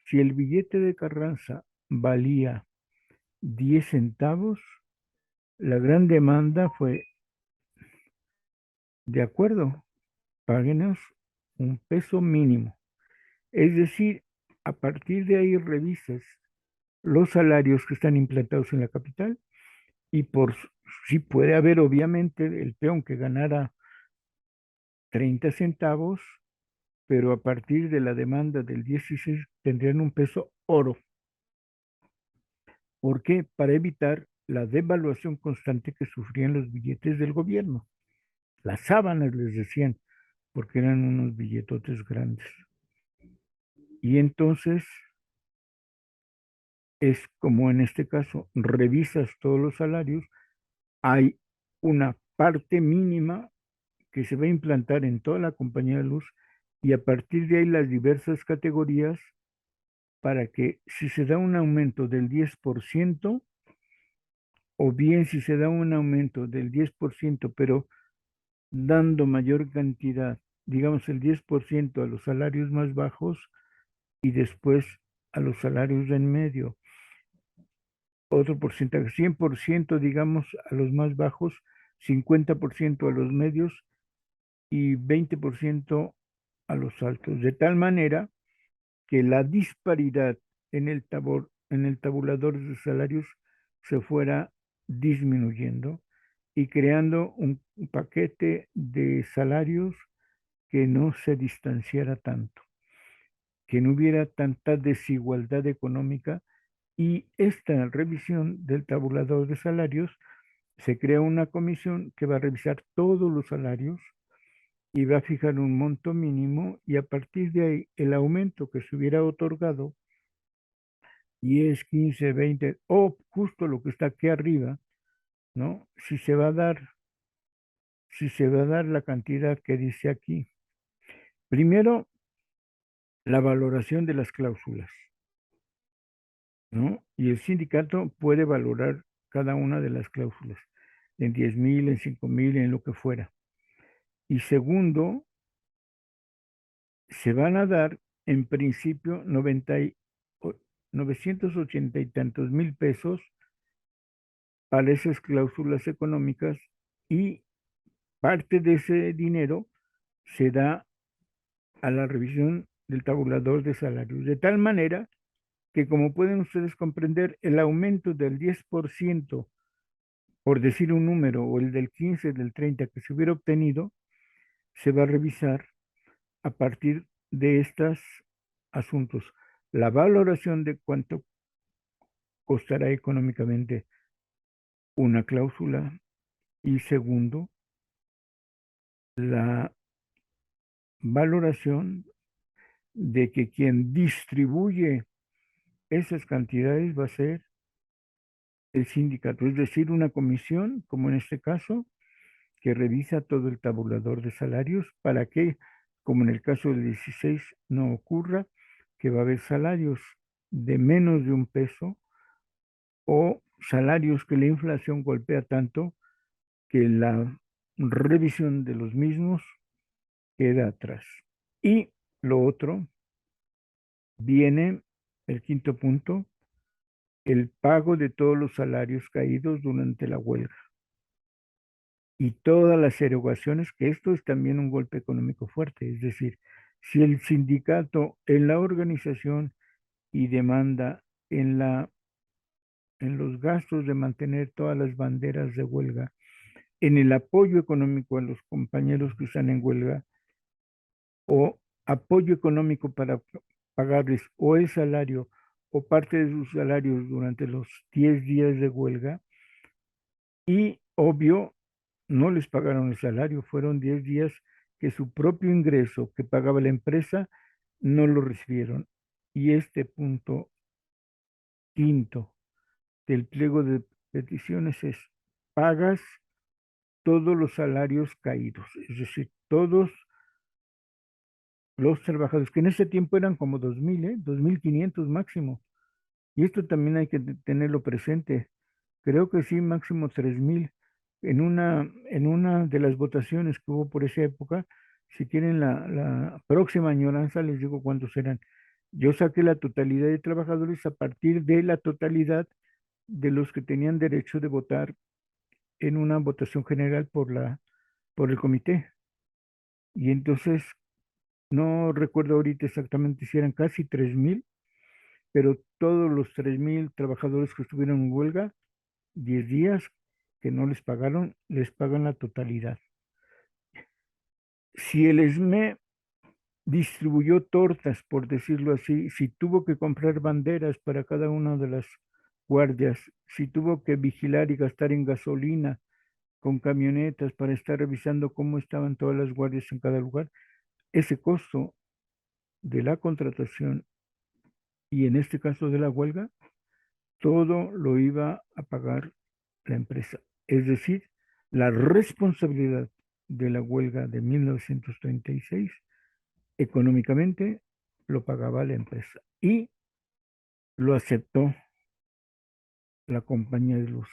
si el billete de Carranza valía 10 centavos, la gran demanda fue, de acuerdo, páguenos $1 mínimo. Es decir, a partir de ahí revisas los salarios que están implantados en la capital y por si puede haber obviamente el peón que ganara 30 centavos, pero a partir de la demanda del 16 tendrían $1 oro. ¿Por qué? Para evitar la devaluación constante que sufrían los billetes del gobierno. Las sábanas les decían, porque eran unos billetotes grandes. Y entonces es como en este caso, revisas todos los salarios, hay una parte mínima que se va a implantar en toda la compañía de luz y a partir de ahí las diversas categorías para que si se da un aumento del 10% o bien si se da un aumento del 10%, pero dando mayor cantidad, digamos el 10% a los salarios más bajos y después a los salarios de en medio. Otro porcentaje, 100% digamos a los más bajos, 50% a los medios y 20% a los altos, de tal manera que la disparidad en el tabulador de salarios se fuera disminuyendo y creando un paquete de salarios que no se distanciara tanto, que no hubiera tanta desigualdad económica. Y esta revisión del tabulador de salarios, se crea una comisión que va a revisar todos los salarios y va a fijar un monto mínimo y a partir de ahí el aumento que se hubiera otorgado, 10, 15, 20 o justo lo que está aquí arriba, ¿no? Si se va a dar la cantidad que dice aquí. Primero, la valoración de las cláusulas, ¿no? Y el sindicato puede valorar cada una de las cláusulas. en 10,000, en 5,000, en lo que fuera. Y segundo, se van a dar en principio 980 y tantos mil pesos para esas cláusulas económicas y parte de ese dinero se da a la revisión del tabulador de salarios, de tal manera que, como pueden ustedes comprender, el aumento del 10%, por decir un número, o el del 15, del 30 que se hubiera obtenido, se va a revisar a partir de estos asuntos. La valoración de cuánto costará económicamente una cláusula y segundo, la valoración de que quien distribuye esas cantidades va a ser el sindicato, es decir, una comisión, como en este caso, que revisa todo el tabulador de salarios para que, como en el caso del 16, no ocurra que va a haber salarios de menos de $1 o salarios que la inflación golpea tanto que la revisión de los mismos queda atrás. Y lo otro, viene el quinto punto, el pago de todos los salarios caídos durante la huelga y todas las erogaciones, que esto es también un golpe económico fuerte. Es decir, si el sindicato en la organización y demanda en los gastos de mantener todas las banderas de huelga, en el apoyo económico a los compañeros que están en huelga o apoyo económico para pagarles o el salario o parte de sus salarios durante los 10 días de huelga y obvio no les pagaron el salario, fueron 10 días que su propio ingreso que pagaba la empresa no lo recibieron. Y este punto quinto del pliego de peticiones es: pagas todos los salarios caídos, es decir, todos los trabajadores, que en ese tiempo eran como 2,000, 2,500 máximo. Y esto también hay que tenerlo presente. Creo que sí, máximo 3,000. En una de las votaciones que hubo por esa época, si quieren la próxima añoranza, les digo cuántos eran. Yo saqué la totalidad de trabajadores a partir de la totalidad de los que tenían derecho de votar en una votación general por el comité. Y entonces, no recuerdo ahorita exactamente si eran casi 3,000, pero todos los 3,000 trabajadores que estuvieron en huelga, 10 días que no les pagaron, les pagan la totalidad. Si el ESME distribuyó tortas, por decirlo así, si tuvo que comprar banderas para cada una de las guardias, si tuvo que vigilar y gastar en gasolina con camionetas para estar revisando cómo estaban todas las guardias en cada lugar, ese costo de la contratación y en este caso de la huelga, todo lo iba a pagar la empresa. Es decir, la responsabilidad de la huelga de 1936 económicamente lo pagaba la empresa y lo aceptó la compañía de luz.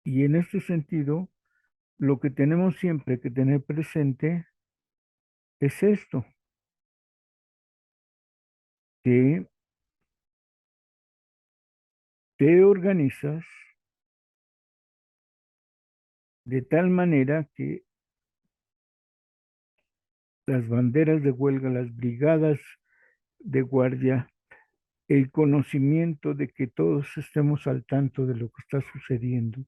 Y en este sentido, lo que tenemos siempre que tener presente es esto, que te organizas de tal manera que las banderas de huelga, las brigadas de guardia, el conocimiento de que todos estemos al tanto de lo que está sucediendo,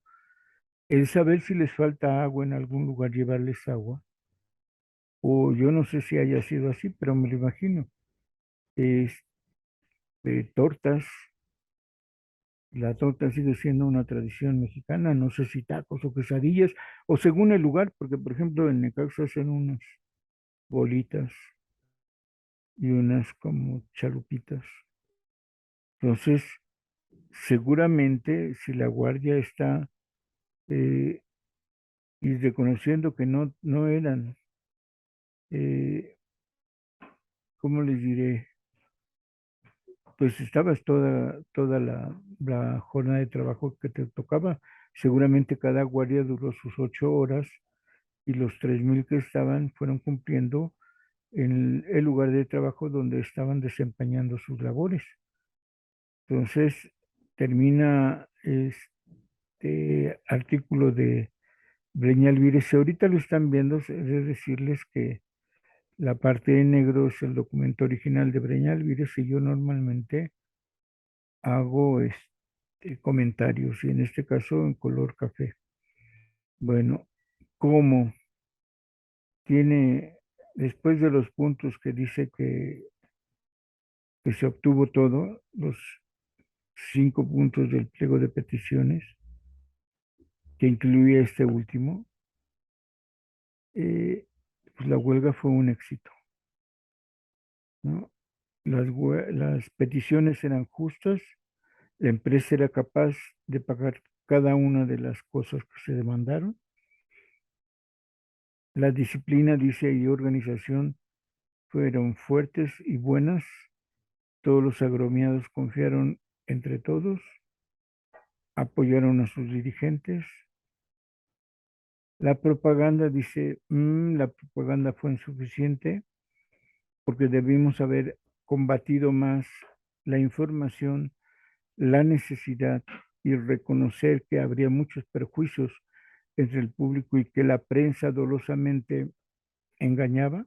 el saber si les falta agua en algún lugar, llevarles agua, o yo no sé si haya sido así, pero me lo imagino, es, tortas, la torta sigue siendo una tradición mexicana, no sé si tacos o quesadillas, o según el lugar, porque por ejemplo en Necaxa hacen unas bolitas y unas como chalupitas. Entonces, seguramente si la guardia está eh, y reconociendo que no eran, eh, ¿cómo les diré? Pues estabas toda la jornada de trabajo que te tocaba, Seguramente cada guardia duró sus 8 horas y los 3,000 que estaban fueron cumpliendo en el lugar de trabajo donde estaban desempeñando sus labores. Entonces, termina este artículo de Breña Alvírez. Si ahorita lo están viendo, es de decirles que la parte de negro es el documento original de Breña Alvírez y yo normalmente hago comentarios y en este caso en color café. Bueno, como tiene, después de los puntos que dice que se obtuvo todo, los 5 puntos del pliego de peticiones, que incluía este último, eh, pues la huelga fue un éxito, ¿no? Las peticiones eran justas, la empresa era capaz de pagar cada una de las cosas que se demandaron. La disciplina, dice, y organización fueron fuertes y buenas. Todos los agromiados confiaron entre todos, apoyaron a sus dirigentes. La propaganda, dice, la propaganda fue insuficiente porque debimos haber combatido más la información, la necesidad y reconocer que habría muchos perjuicios entre el público y que la prensa dolosamente engañaba.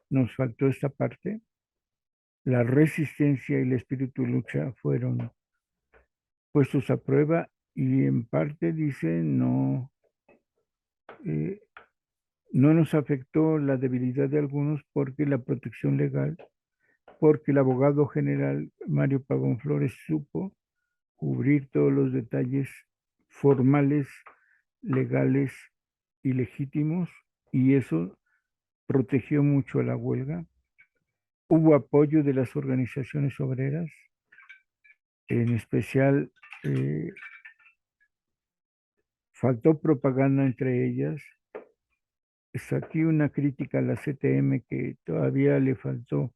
Nos faltó esta parte. La resistencia y el espíritu de lucha fueron puestos a prueba y en parte, dice, eh, no nos afectó la debilidad de algunos porque la protección legal, porque el abogado general Mario Pagón Flores supo cubrir todos los detalles formales, legales y legítimos, y eso protegió mucho a la huelga. Hubo apoyo de las organizaciones obreras, en especial faltó propaganda entre ellas. Es aquí una crítica a la CTM que todavía le faltó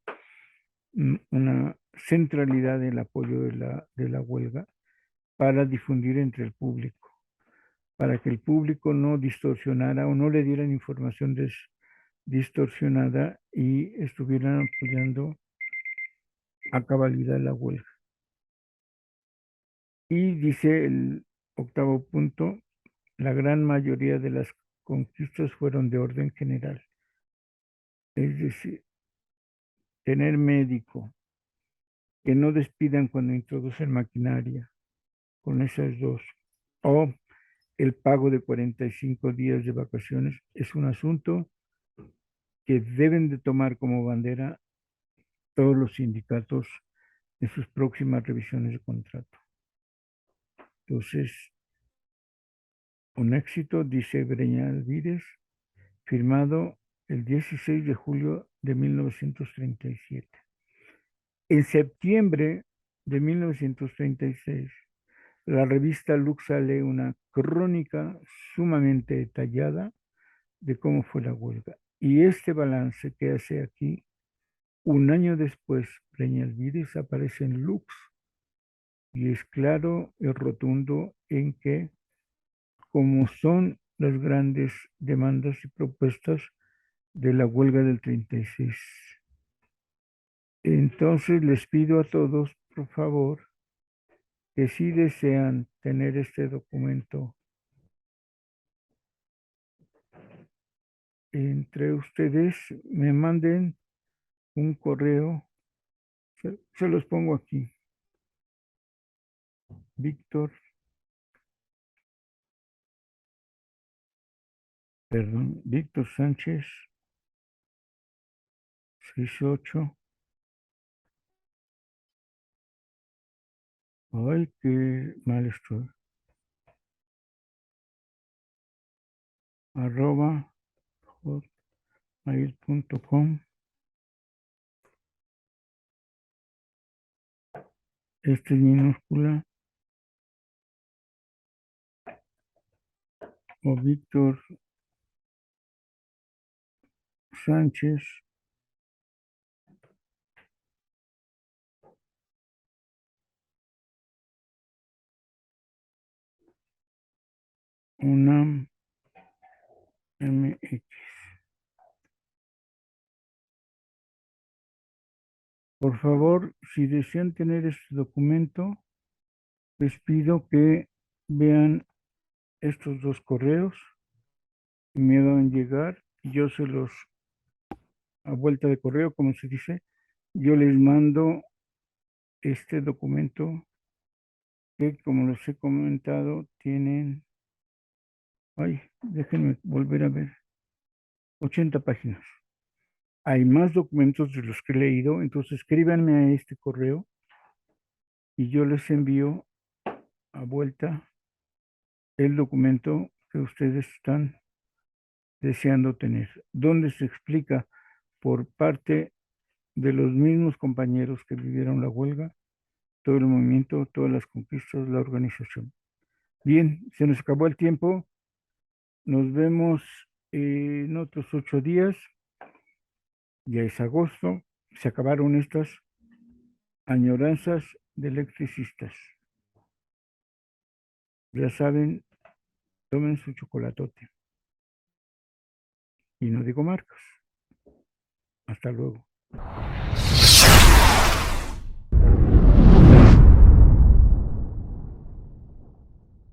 una centralidad en el apoyo de la huelga para difundir entre el público, para que el público no distorsionara o no le dieran información distorsionada y estuvieran apoyando a cabalidad la huelga. Y dice el octavo punto, la gran mayoría de las conquistas fueron de orden general. Es decir, tener médico, que no despidan cuando introducen maquinaria, con esas dos, o el pago de 45 días de vacaciones, es un asunto que deben de tomar como bandera todos los sindicatos en sus próximas revisiones de contrato. Entonces, un éxito, dice Breña Alvírez, firmado el 16 de julio de 1937. En septiembre de 1936, la revista Lux sale una crónica sumamente detallada de cómo fue la huelga. Y este balance que hace aquí, un año después, Breña Alvírez aparece en Lux y es claro y rotundo en que, como son las grandes demandas y propuestas de la huelga del 36. Entonces les pido a todos, por favor, que si desean tener este documento entre ustedes, me manden un correo, se los pongo aquí, Víctor, perdón, Víctor Sánchez, 68. Ay, qué mal estoy. Arroba hotmail.com. Este es minúscula. O Víctor Sánchez UNAM MX. Por favor, si desean tener este documento, les pido que vean estos dos correos que me hagan llegar. Yo se los, a vuelta de correo, como se dice, yo les mando este documento que, como les he comentado, tienen, ay, déjenme volver a ver, 80 páginas. Hay más documentos de los que he leído, entonces escríbanme a este correo y yo les envío a vuelta el documento que ustedes están deseando tener, donde se explica por parte de los mismos compañeros que vivieron la huelga, todo el movimiento, todas las conquistas, la organización. Bien, se nos acabó el tiempo. Nos vemos en otros 8 días. Ya es agosto. Se acabaron estas añoranzas de electricistas. Ya saben, tomen su chocolatote. Y no digo marcas. Hasta luego.